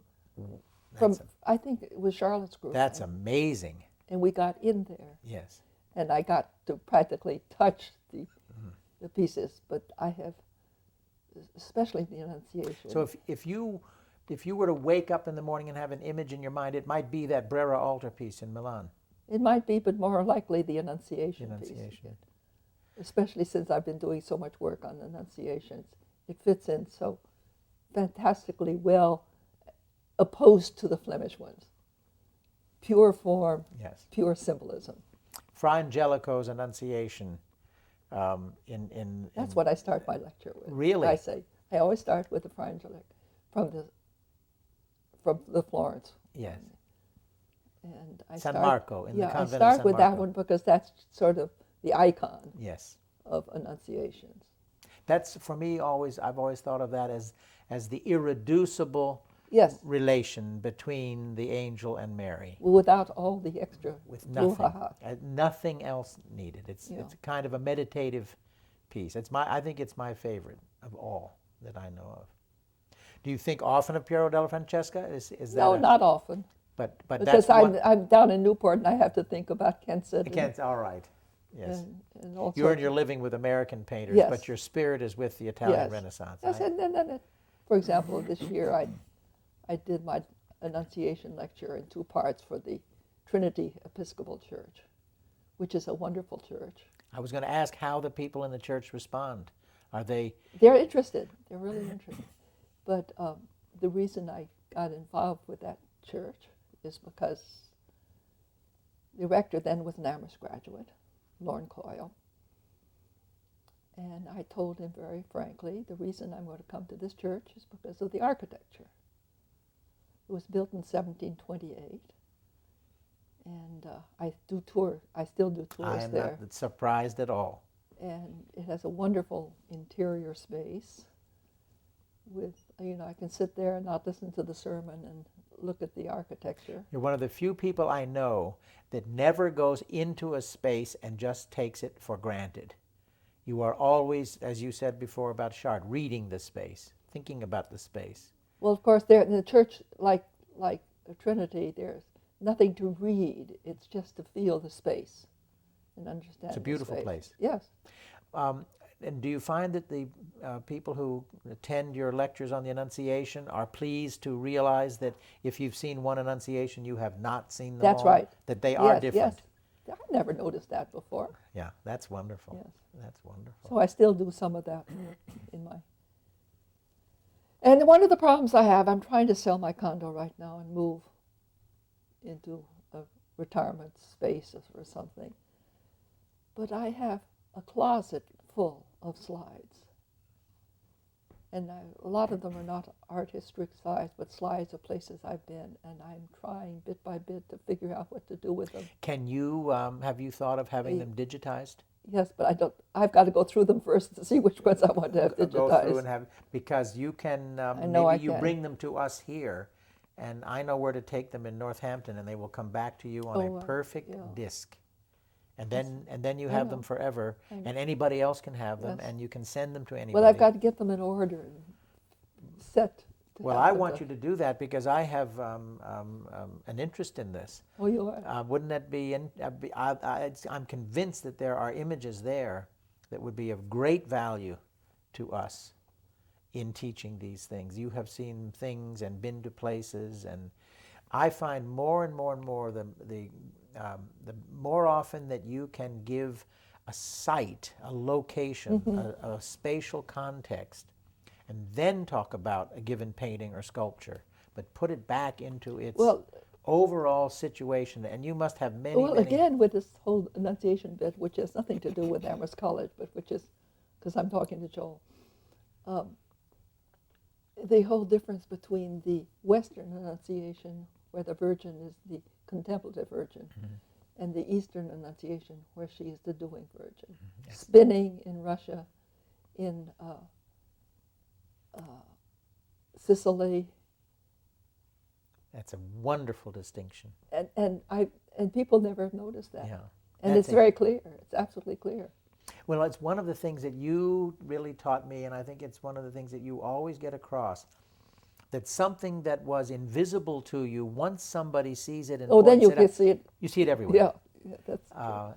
That's I think it was Charlotte's group. That's amazing. And we got in there, Yes. and I got to practically touch the pieces, but I have, especially the Annunciation. So if you were to wake up in the morning and have an image in your mind, it might be that Brera altarpiece in Milan. It might be, but more likely the Annunciation piece. Annunciation. Especially since I've been doing so much work on Annunciations. It fits in so fantastically well, opposed to the Flemish ones. Pure form, Yes. pure symbolism. Fra Angelico's Annunciation. That's what I start my lecture with. Really? I always start with the Fra Angelic from the Florence. Yes. And I San start, Marco, in the yeah, I convent of start San with that Marco. one because that's sort of the icon Yes. of Annunciations. That's, for me, I've always thought of that as the irreducible Yes, relation between the angel and Mary. without all the extra With nothing, brouhaha. nothing else needed. It's Yeah. it's kind of a meditative piece. I think it's my favorite of all that I know of. Do you think often of Piero della Francesca? Is that No, not often. but Because that's one, I'm down in Newport and I have to think about Kensett. again, all right. Yes. And all You earn sorts your of- living with American painters, Yes. but your spirit is with the Italian Yes. Renaissance. Yes, and then, for example, this year I did my Annunciation lecture in 2 parts for the Trinity Episcopal Church, which is a wonderful church. I was going to ask how the people in the church respond. Are they? They're interested. They're really interested. But the reason I got involved with that church is because the rector then was an Amherst graduate, Lorne Coyle. And I told him very frankly, the reason I'm going to come to this church is because of the architecture. It was built in 1728. And I still do tours I am there. not surprised at all. And it has a wonderful interior space with, I can sit there and not listen to the sermon and look at the architecture. You're one of the few people I know that never goes into a space and just takes it for granted. You are always, as you said before about Chard, reading the space, thinking about the space. Well, of course, there in the church, like the Trinity, there's nothing to read. It's just to feel the space and understand. It's a beautiful the space. place. Yes. And do you find that the people who attend your lectures on the Annunciation are pleased to realize that if you've seen one Annunciation, you have not seen them That's all? right. That they are Yes, different? yes. I never noticed that before. Yeah, that's wonderful. Yes. That's wonderful. So I still do some of that in my. And one of the problems I have, I'm trying to sell my condo right now and move into a retirement space or something. But I have a closet full of slides. And a lot of them are not art history slides, but slides of places I've been. And I'm trying bit by bit to figure out what to do with them. Can you, have you thought of having them digitized? Yes, but I don't. I've got to go through them first to see which ones I want to have digitized. Go through and have, because you can, maybe you bring them to us here, and I know where to take them in Northampton, and they will come back to you on a perfect disc. And then you have them forever, and anybody else can have them, and you can send them to anybody. Well, I've got to get them in order and set. Well, I want you to do that because I have an interest in this. Oh, you are? Wouldn't that be? I'm convinced that there are images there that would be of great value to us in teaching these things. You have seen things and been to places, and I find more and more and more the more often that you can give a site, a location, a spatial context, and then talk about a given painting or sculpture, but put it back into its overall situation. And you must have many, Well, again, with this whole Annunciation bit, which has nothing to do with Amherst College, but which is, because I'm talking to Joel, the whole difference between the Western Annunciation, where the Virgin is the contemplative Virgin, and the Eastern Annunciation, where she is the doing Virgin. Yes. Spinning in Russia, in Sicily, That's a wonderful distinction. and people never notice that. Yeah. And That's it's very clear. It's absolutely clear. Well, it's one of the things that you really taught me, and I think it's one of the things that you always get across, that something that was invisible to you, once somebody sees it and Oh, then points you it can out, see it. you see it everywhere. Yeah, that's true.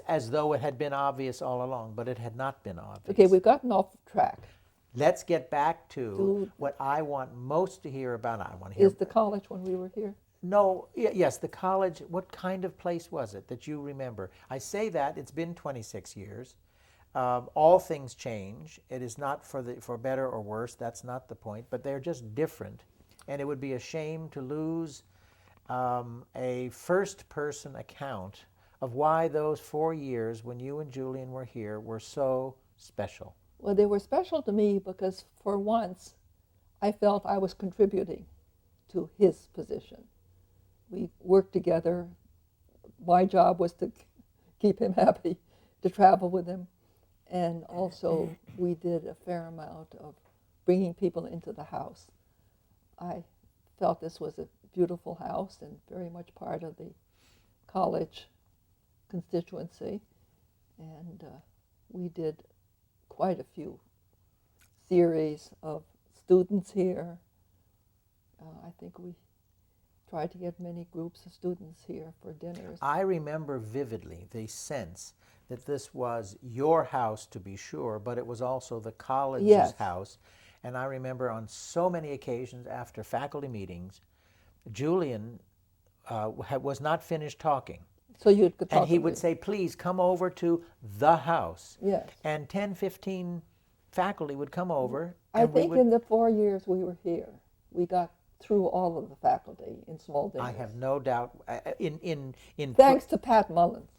As though it had been obvious all along, but it had not been obvious. Okay, we've gotten off track. Let's get back to what I want most to hear about. I want to hear. Is the college when we were here? No, yes, the college. What kind of place was it that you remember? I say that it's been 26 years. All things change. It is not for better or worse. That's not the point. But they're just different, and it would be a shame to lose a first-person account of why those 4 years when you and Julian were here were so special. Well, they were special to me because for once I felt I was contributing to his position. We worked together. My job was to keep him happy, to travel with him. And also we did a fair amount of bringing people into the house. I felt this was a beautiful house and very much part of the college constituency. And we did quite a few series of students here. I think we tried to get many groups of students here for dinners. I remember vividly the sense that this was your house, to be sure, but it was also the college's Yes. house. And I remember on so many occasions after faculty meetings, Julian was not finished talking. So you could talk And he to would me. say, please come over to the house. Yes. And 10, 15 faculty would come over. I and we think would, in the 4 years we were here, we got through all of the faculty in small dinners. I have no doubt, in Thanks to Pat Mullins.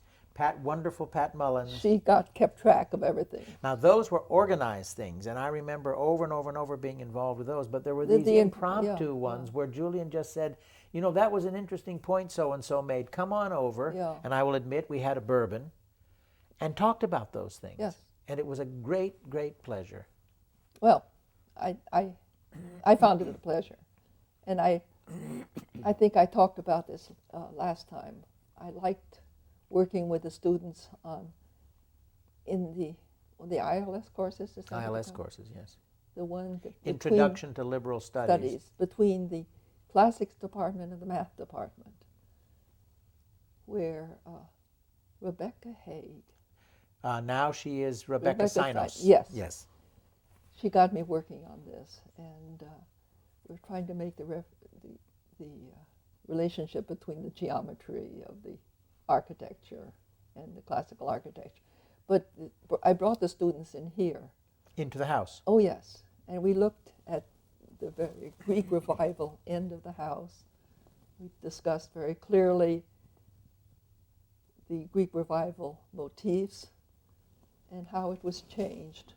wonderful Pat Mullins. She kept track of everything. Now, those were organized things, and I remember over and over and over being involved with those, but there were these The impromptu ones where Julian just said, you know, that was an interesting point so-and-so made. Come on over, Yeah. and I will admit we had a bourbon, and talked about those things. Yes. And it was a great, great pleasure. Well, I found it a pleasure. And I think I talked about this last time. I liked working with the students in the ILS courses. Is that what ILS they're called? courses, yes. The one between Introduction to Liberal Studies. between the classics department and the math department, where Rebecca Haig, Now she is Rebecca Sinos. Yes. Yes. she got me working on this, and we're trying to make the relationship between the geometry of the architecture and the classical architecture. But I brought the students in here. Into the house. Oh, yes. And we looked at the very Greek revival end of the house. We discussed very clearly the Greek revival motifs and how it was changed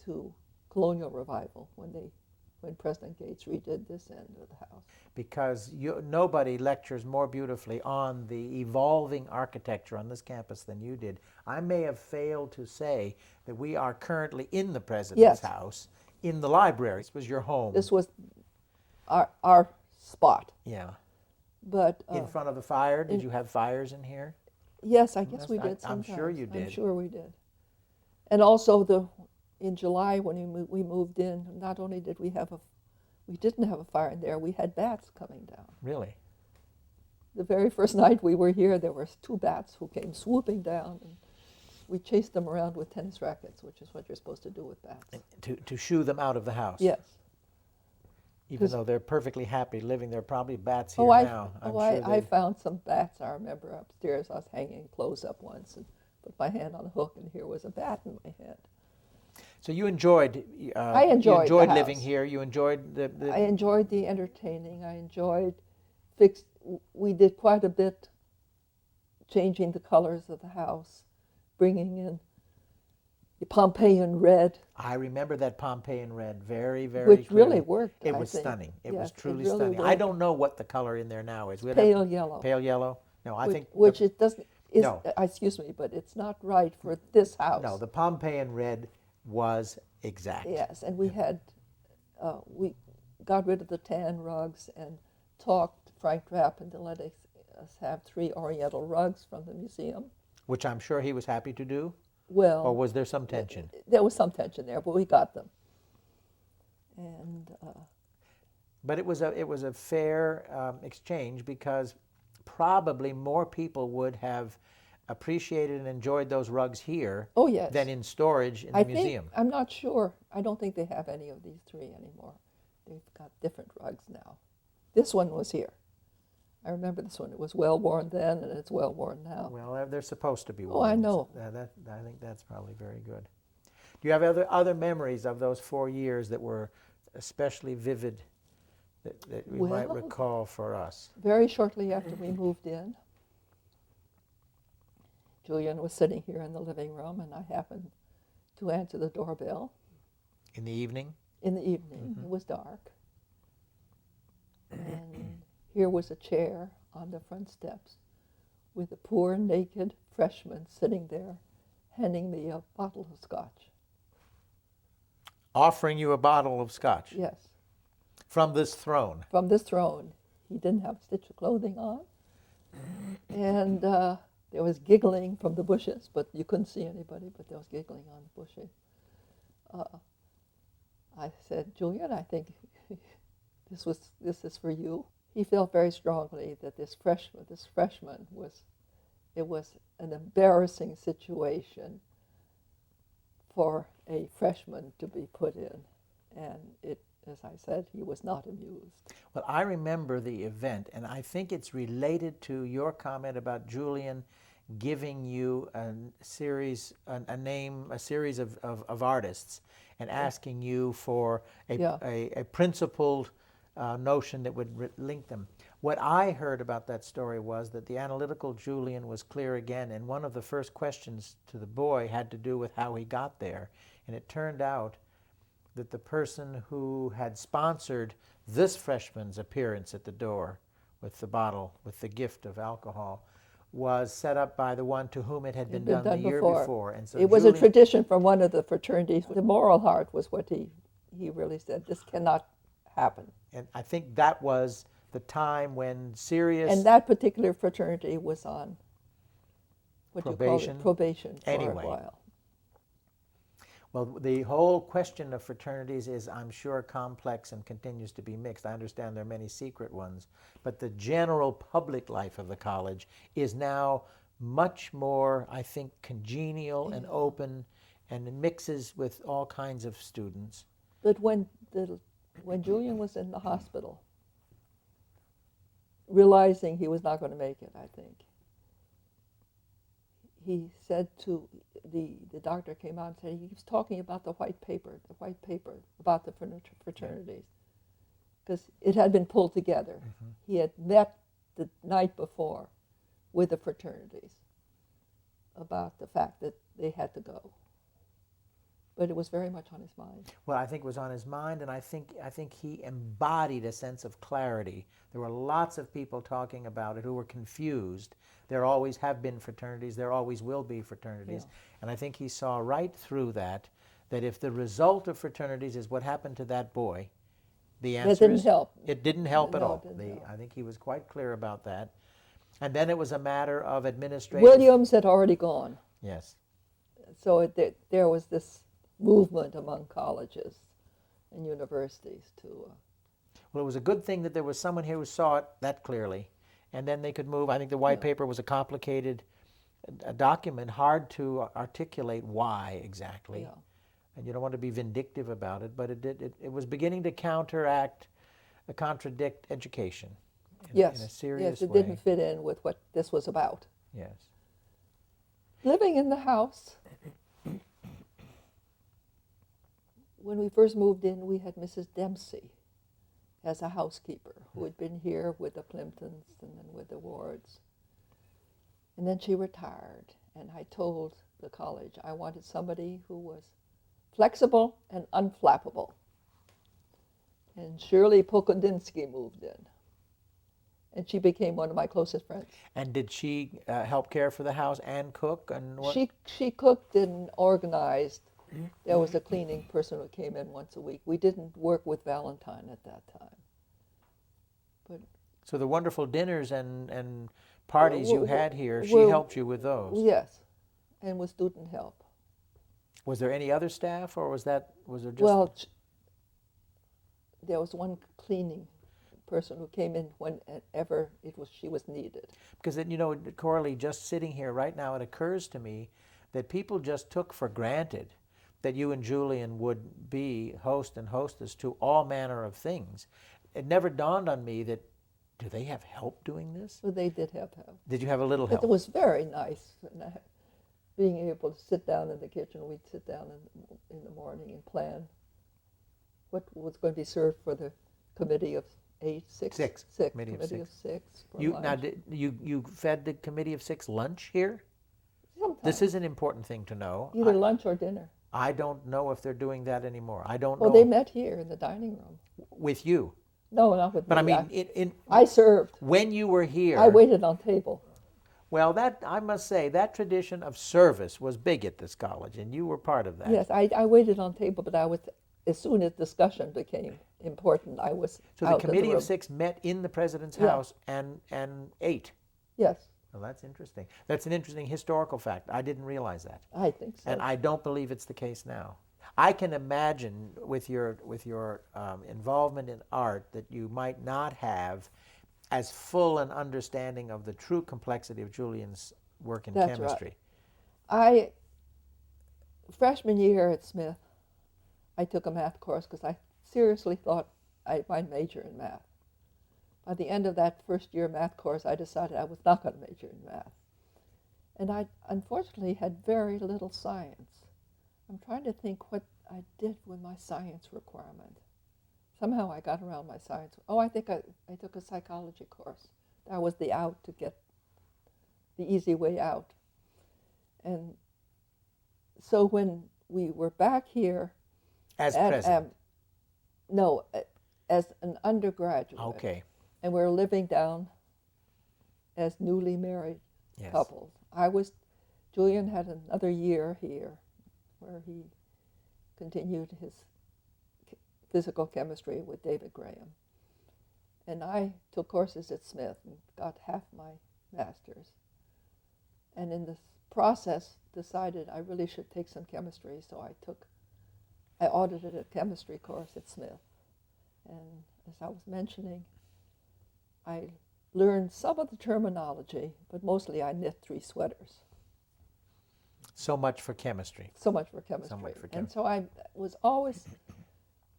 to colonial revival when President Gates redid this end of the house. Because nobody lectures more beautifully on the evolving architecture on this campus than you did. I may have failed to say that we are currently in the president's house, in the library. This was your home. This was our spot. Yeah. But In front of the fire? Did you have fires in here? yes, I guess we did I'm sometimes. sure you did. I'm sure we did. And also in July when we moved in, not only did we didn't have a fire in there, we had bats coming down. Really? The very first night we were here, there were 2 bats who came swooping down, and we chased them around with tennis rackets, which is what you're supposed to do with bats. To shoo them out of the house? Yes. Even though they're perfectly happy living there, probably bats here now. I found some bats. I remember upstairs I was hanging clothes up once and put my hand on a hook, and here was a bat in my hand. So you enjoyed. I enjoyed you enjoyed the living house. here. You enjoyed I enjoyed the entertaining. I enjoyed we did quite a bit changing the colors of the house, bringing in the Pompeian red. I remember that Pompeian red very, very Which clearly. really worked, It I was think. stunning. It Yes, was it truly really stunning. I worked. don't know what the color in there now is. Pale yellow. Pale yellow. No, I think which it doesn't. No. Excuse me, but it's not right for this house. no, the Pompeian red was exact. Yes, and we had we got rid of the tan rugs and talked Frank Drapp into letting us have 3 Oriental rugs from the museum. Which I'm sure he was happy to do. Well, Or was there some tension? there was some tension there, but we got them. And But it was a fair exchange, because probably more people would have appreciated and enjoyed those rugs here oh yes, than in storage in the museum. I'm not sure. I don't think they have any of these 3 anymore. They've got different rugs now. This one was here. I remember this one. It was well worn then, and it's well worn now. Well, they're supposed to be worn. Oh, I know. I think that's probably very good. Do you have other memories of those 4 years that were especially vivid that we might Well, recall for us? Very shortly after we moved in, Julian was sitting here in the living room, and I happened to answer the doorbell In the evening? in the evening. It was dark. And here was a chair on the front steps with a poor naked freshman sitting there handing me a bottle of scotch. Offering you a bottle of scotch Yes, from this throne. from this throne. He didn't have a stitch of clothing on. And there was giggling from the bushes, but you couldn't see anybody, but there was giggling on the bushes. I said, Julian, I think this is for you. He felt very strongly that this freshman was an embarrassing situation for a freshman to be put in. And it, as I said, he was not amused. Well, I remember the event, and I think it's related to your comment about Julian giving you a series of artists and asking you for a principled notion that would link them. What I heard about that story was that the analytical Julian was clear again, and one of the first questions to the boy had to do with how he got there. And it turned out that the person who had sponsored this freshman's appearance at the door with the bottle, with the gift of alcohol, was set up by the one to whom it had been done the year before. And so it was a tradition from one of the fraternities. The moral heart was what he really said. This cannot happen. And I think that was the time when serious... And that particular fraternity was on probation. Probation for Anyway. a while. Well, the whole question of fraternities is, I'm sure, complex and continues to be mixed. I understand there are many secret ones, but the general public life of the college is now much more, I think, congenial and open, and it mixes with all kinds of students. But when Julian was in the hospital, realizing he was not going to make it, I think, he said to the doctor came out and said he was talking about the white paper about the fraternities, because it had been pulled together. He had met the night before with the fraternities about the fact that they had to go. But it was very much on his mind. Well, I think it was on his mind, and I think he embodied a sense of clarity. There were lots of people talking about it who were confused. There always have been fraternities. There always will be fraternities. Yeah. And I think he saw right through that if the result of fraternities is what happened to that boy, the answer It didn't is help. It didn't help at No, all. it didn't help. I think he was quite clear about that. And then it was a matter of administrative... Williams had already gone. Yes. So there was this movement among colleges and universities to... Well, it was a good thing that there was someone here who saw it that clearly, and then they could move. I think the white paper was a complicated document, hard to articulate why exactly. Yeah. And you don't want to be vindictive about it, but it was beginning to contradict education in a serious it way. didn't fit in with what this was about. Yes. Living in the house, when we first moved in, we had Mrs. Dempsey as a housekeeper who had been here with the Plimptons and then with the Wards. And then she retired, and I told the college I wanted somebody who was flexible and unflappable. And Shirley Pokondinsky moved in. And she became one of my closest friends. And did she help care for the house and cook and what? She cooked and organized. There was a cleaning person who came in once a week. We didn't work with Valentine at that time. But So the wonderful dinners and parties you had here, she well, helped you with those. yes, and with student help. Was there any other staff, or was there just? Well, there was one cleaning person who came in whenever she was needed. Because you know, Coralie, just sitting here right now, it occurs to me that people just took for granted that you and Julian would be host and hostess to all manner of things. It never dawned on me that, do they have help doing this? Well, they did have help. Did you have a little help? It was very nice. And being able to sit down in the kitchen, we'd sit down in the morning and plan what was going to be served for the committee of six. Committee of six. Of six for You lunch. now you fed the committee of six lunch here? Sometimes. This is an important thing to know. Either lunch or dinner. I don't know if they're doing that anymore. I don't Well, know. they met here in the dining room. With you. No, not with But me. I mean, I served. when you were here, I waited on table. well, that I must say that tradition of service was big at this college, and you were part of that. Yes, I waited on table, but I was, as soon as discussion became important, I was So out the of committee room. of six met in the president's Yeah. house and ate. Yes, Well, that's interesting. That's an interesting historical fact. I didn't realize that, I think so. and I don't believe it's the case now. I can imagine with your involvement in art that you might not have as full an understanding of the true complexity of Julian's work in That's right. chemistry. Freshman year at Smith, I took a math course because I seriously thought I might major in math. By the end of that first year math course, I decided I was not going to major in math. And I unfortunately had very little science. I'm trying to think what I did with my science requirement. Somehow I got around my science. Oh, I think I took a psychology course. That was the out to get the easy way out. And so when we were back here As president. No, as an undergraduate. Okay. And we were living down as newly married Yes. couples. Julian had another year here where he continued his physical chemistry with David Graham. And I took courses at Smith and got half my master's. And in this process, decided I really should take some chemistry, so I audited a chemistry course at Smith. And as I was mentioning, I learned some of the terminology, but mostly I knit 3 sweaters. So much for chemistry. So much for chemistry. So much for And so I was always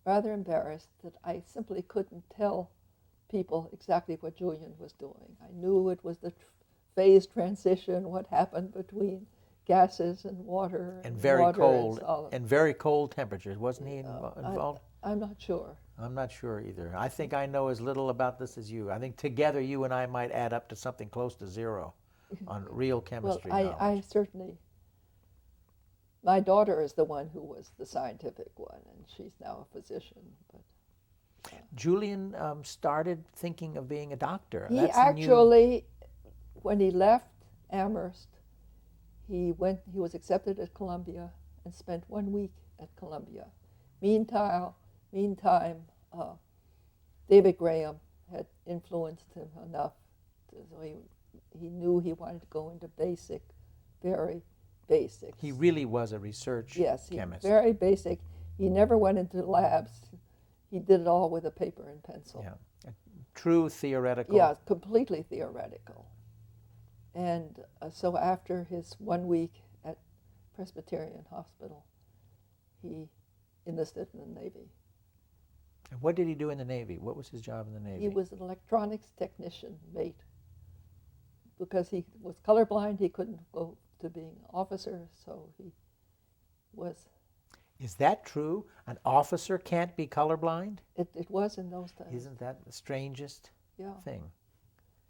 rather embarrassed that I simply couldn't tell people exactly what Julian was doing. I knew it was the phase transition, what happened between gases and water And very water cold solid. and very cold temperatures. Wasn't he involved? I'm not sure. I'm not sure either. I think I know as little about this as you. I think together you and I might add up to something close to 0 on real chemistry Well, knowledge. I certainly, my daughter is the one who was the scientific one, and she's now a physician. But Julian started thinking of being a doctor. he That's a new- actually, when he left Amherst, he was accepted at Columbia and spent 1 week at Columbia. Meantime, David Graham had influenced him enough, so he knew he wanted to go into very basics. He really was a research Yes, chemist. very basic. He never went into labs. He did it all with a paper and pencil. Yeah. A true theoretical. Yeah, completely theoretical. And so after his 1 week at Presbyterian Hospital, he enlisted in the Navy. And what did he do in the Navy? What was his job in the Navy? He was an electronics technician, mate. Because he was colorblind, he couldn't go to being an officer, so he was. Is that true? An officer can't be colorblind? It was in those days. Isn't that the strangest Yeah. thing?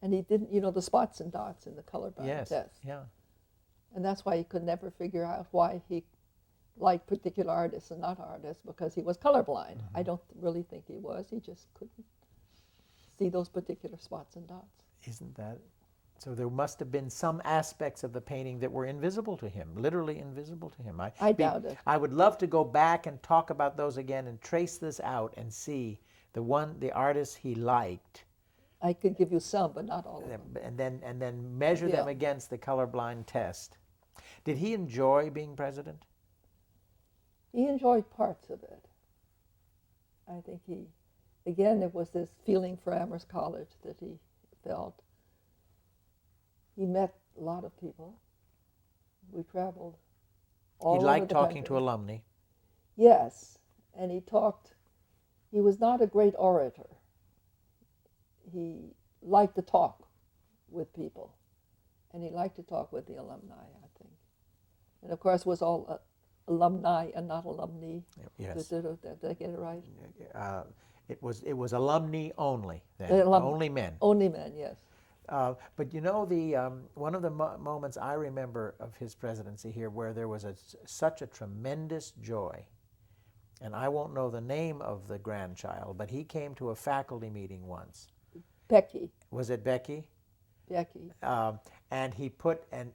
And he didn't, the spots and dots in the colorblind Yes. test. Yeah. And that's why he could never figure out why he liked particular artists and not artists, because he was colorblind. I don't really think he was. He just couldn't see those particular spots and dots. Isn't that? So there must have been some aspects of the painting that were invisible to him, literally invisible to him. I doubt it. I would love to go back and talk about those again and trace this out and see the artists he liked. I could give you some, but not all of them. And then measure them Yeah. against the colorblind test. Did he enjoy being president? He enjoyed parts of it. I think again, it was this feeling for Amherst College that he felt. He met a lot of people. We traveled all He over liked the talking to country. alumni. Yes, and he was not a great orator. He liked to talk with people, and he liked to talk with the alumni, I think. And of course, it was all alumni and not alumni. Yes. Did I get it right? It was alumni only then, only men. Only men, yes. But you know, one of the moments I remember of his presidency here where there was such a tremendous joy, and I won't know the name of the grandchild, but he came to a faculty meeting once. Becky. Was it Becky? Becky. And he put a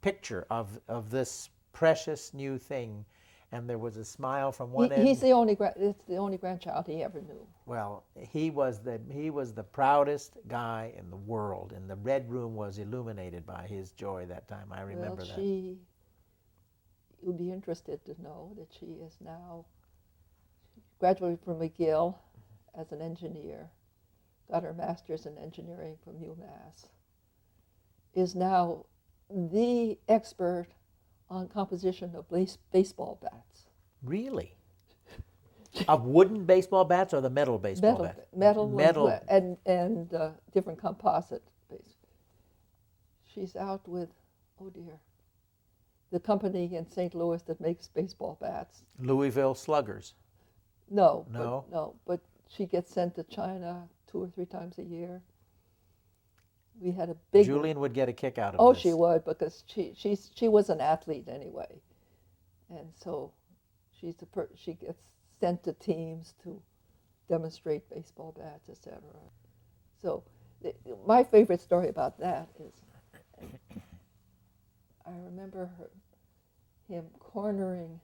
picture of this precious new thing, and there was a smile from one end. It's the only grandchild he ever knew. Well, he was the proudest guy in the world, and the red room was illuminated by his joy that time. I remember that. She would be interested to know that she is now graduated from McGill as an engineer, got her master's in engineering from UMass, is now the expert on composition of baseball bats. Really? Of wooden baseball bats or the metal baseball bats? Metal and different composite base. She's out with, oh dear, the company in St. Louis that makes baseball bats. Louisville Sluggers. No. No? But she gets sent to China 2 or 3 times a year. We had a big. Julian would get a kick out of Oh, this. she would, because she was an athlete anyway, and so she gets sent to teams to demonstrate baseball bats, etc. So my favorite story about that is I remember him cornering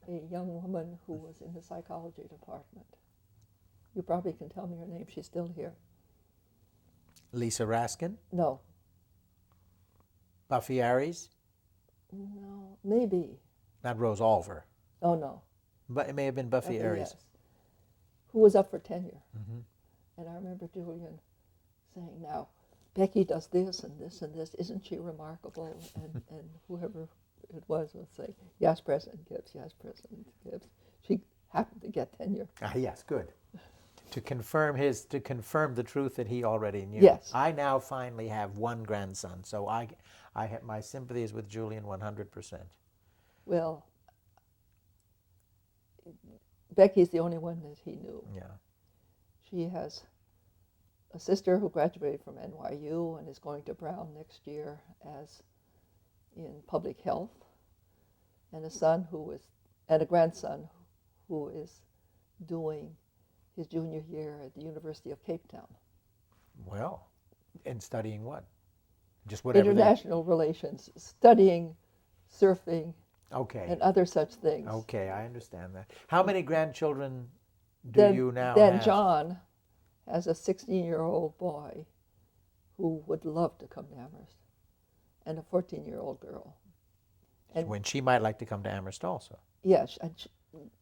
a young woman who was in the psychology department. You probably can tell me her name. She's still here. Lisa Raskin? No. Buffy Aries? No, maybe. Not Rose Olver. Oh, no. But it may have been Buffy Aries. Yes. Who was up for tenure. Mm-hmm. And I remember Julian saying, now, Becky does this and this and this. Isn't she remarkable? And whoever it was would say, yes, President Gibbs, yes, President Gibbs. She happened to get tenure. Yes, good. To confirm the truth that he already knew. Yes. I now finally have one grandson, so I have my sympathies with Julian 100%. Well, Becky's the only one that he knew. Yeah. She has a sister who graduated from NYU and is going to Brown next year as in public health, and a grandson who is doing his junior year at the University of Cape Town. Well, and studying what? Just whatever. International relations, studying surfing Okay. and other such things. Okay, I understand that. How many grandchildren do you now Then have? John has a 16-year-old boy who would love to come to Amherst, and a 14-year-old girl. And When she might like to come to Amherst also. yes,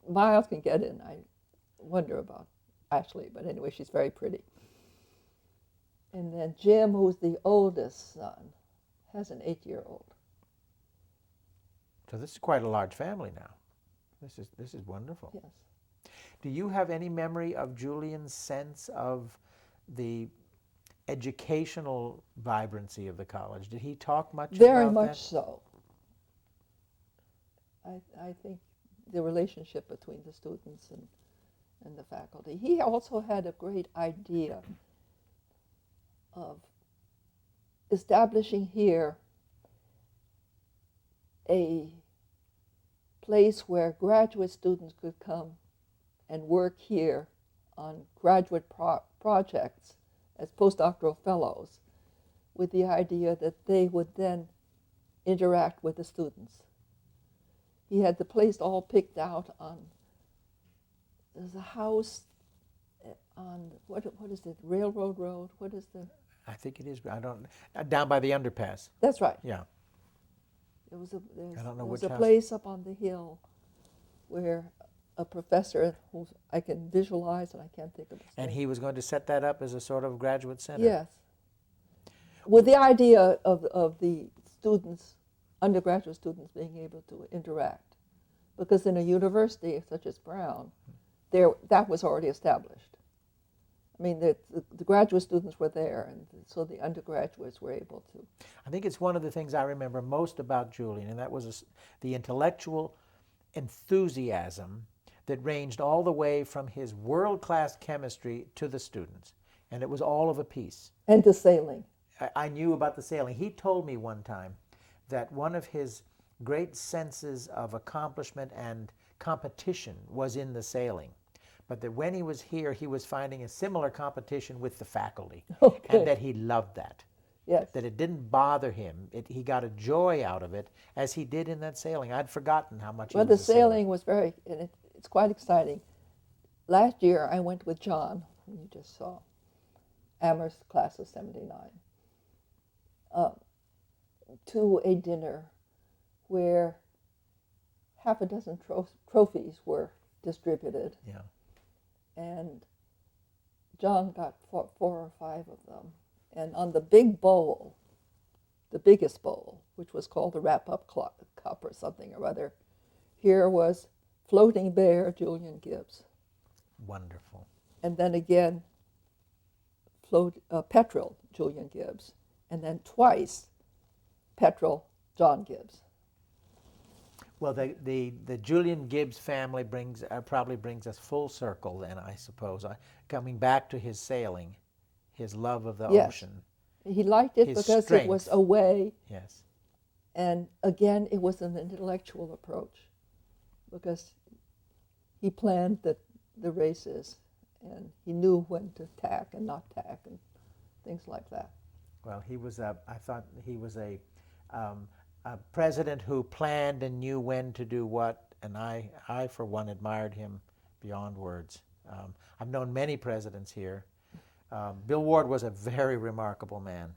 Miles can get in. I wonder about Ashley, but anyway, she's very pretty. And then Jim, who's the oldest son, has an 8-year-old. So this is quite a large family now. This is wonderful. Yes. Do you have any memory of Julian's sense of the educational vibrancy of the college? Did he talk much Very about much that? so. I think the relationship between the students and the faculty. He also had a great idea of establishing here a place where graduate students could come and work here on graduate projects as postdoctoral fellows with the idea that they would then interact with the students. He had the place all picked out on, there's a house on, what is it, Railroad Road? What is the? I think it is. I don't. Down by the underpass. That's right. Yeah. There was I don't know there was which a house. place up on the hill where a professor who I can visualize, and I can't think of his And name. he was going to set that up as a sort of graduate center. Yes. With the idea of the students, undergraduate students, being able to interact. Because in a university such as Brown, that was already established. I mean, the graduate students were there, and so the undergraduates were able to. I think it's one of the things I remember most about Julian, and that was the intellectual enthusiasm that ranged all the way from his world-class chemistry to the students. And it was all of a piece. And the sailing. I knew about the sailing. He told me one time that one of his great senses of accomplishment and competition was in the sailing. But that when he was here, he was finding a similar competition with the faculty. Okay. And that he loved that. Yes. That it didn't bother him. He got a joy out of it, as he did in that sailing. I'd forgotten how much Well, he the was a sailor. sailing was very, and it's quite exciting. Last year, I went with John, who you just saw, Amherst class of '79, to a dinner where half a dozen trophies were distributed. Yeah. And John got four or five of them. And on the big bowl, the biggest bowl, which was called the wrap-up cup or something or other, here was Floating Bear, Julian Gibbs. Wonderful. And then again, Petrel, Julian Gibbs. And then twice, Petrel, John Gibbs. Well, the Julian Gibbs family probably brings us full circle then, I suppose. Coming back to his sailing, his love of the Yes. ocean. He liked it His because it was strength. away. Yes. And again, it was an intellectual approach because he planned the races and he knew when to tack and not tack and things like that. Well, I thought he was a president who planned and knew when to do what, and I for one, admired him beyond words. I've known many presidents here. Bill Ward was a very remarkable man.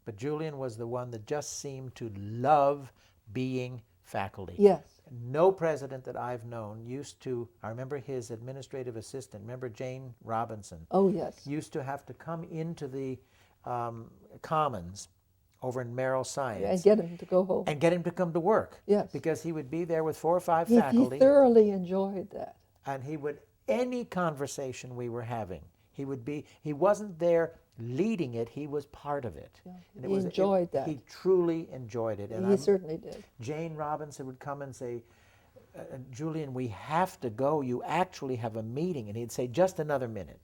But Julian was the one that just seemed to love being faculty. Yes. No president that I've known used to, I remember his administrative assistant, remember Jane Robinson, Oh, yes. used to have to come into the Commons over in Merrill Science And get him to go home. and get him to come to work. Yes. Because he would be there with 4 or 5 He faculty, thoroughly enjoyed that. and he would, any conversation we were having, he wasn't there leading it, he was part of it. Yeah, And he enjoyed that. He truly enjoyed it. And He certainly did. Jane Robinson would come and say, Julian, we have to go. You actually have a meeting. And he'd say, just another minute.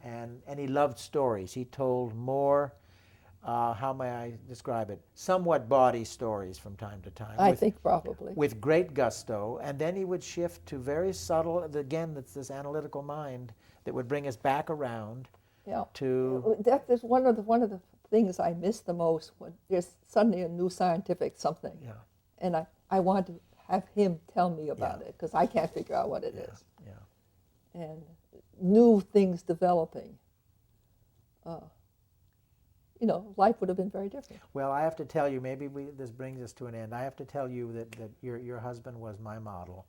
And he loved stories. He told more, how may I describe it, somewhat bawdy stories from time to time. I think probably. With great gusto. And then he would shift to very subtle, again, that's this analytical mind that would bring us back around Yeah. to... That is one of the things I miss the most when there's suddenly a new scientific something. Yeah. And I want to have him tell me about Yeah. it because I can't figure out what it is. Yeah. And new things developing. Life would have been very different. Well, I have to tell you, maybe this brings us to an end. I have to tell you that your husband was my model.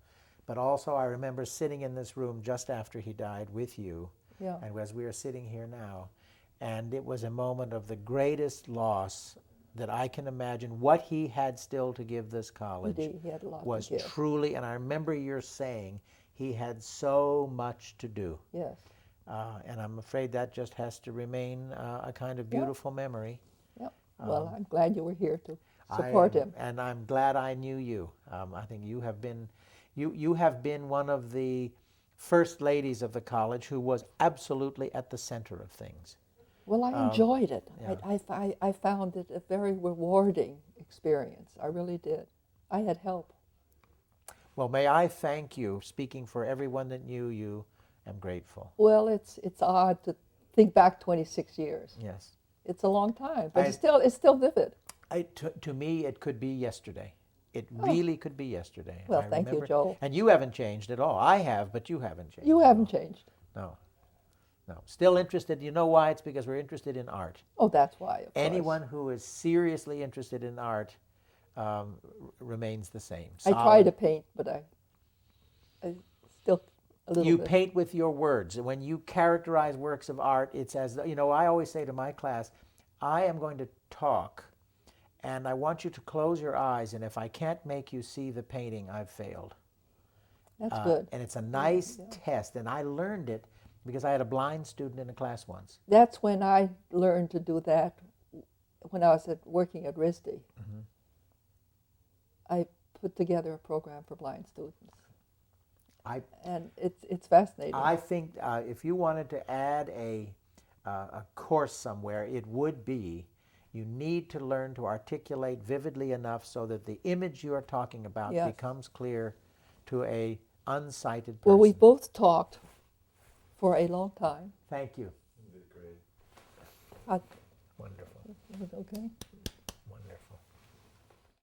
But also I remember sitting in this room just after he died with you, Yeah. and as we are sitting here now, and it was a moment of the greatest loss that I can imagine. What he had still to give this college He had a lot was to give. truly, and I remember your saying, he had so much to do. Yes. And I'm afraid that just has to remain a kind of beautiful memory. Yep. Well, I'm glad you were here to I support am- him. And I'm glad I knew you. I think you have been one of the first ladies of the college who was absolutely at the center of things. Well, I enjoyed it. yeah. I found it a very rewarding experience. I really did. I had help. Well, may I thank you, speaking for everyone that knew you, I'm grateful. Well, it's odd to think back 26 years. Yes. It's a long time, but I- it's still vivid. To me, it could be yesterday. It really could be yesterday. Well, I thank you, remember- Joel. And you haven't changed at all. I have, but you haven't changed. You at haven't all. changed. No. No. Still interested. You know why? It's because we're interested in art. Oh, that's why, of course. Anyone who is seriously interested in art remains the same. I try Solid. to paint, but I still a little You bit. paint with your words. When you characterize works of art, it's as though, I always say to my class, I am going to talk, and I want you to close your eyes, and if I can't make you see the painting, I've failed. That's good. And it's a nice test, and I learned it because I had a blind student in a class once. That's when I learned to do that when I was working at RISD. Mm-hmm. I put together a program for blind students. And it's fascinating. I think if you wanted to add a course somewhere, it would be you need to learn to articulate vividly enough so that the image you are talking about Yes. becomes clear to a unsighted person. Well, we both talked for a long time. Thank you. You did great. I, Wonderful. was it okay?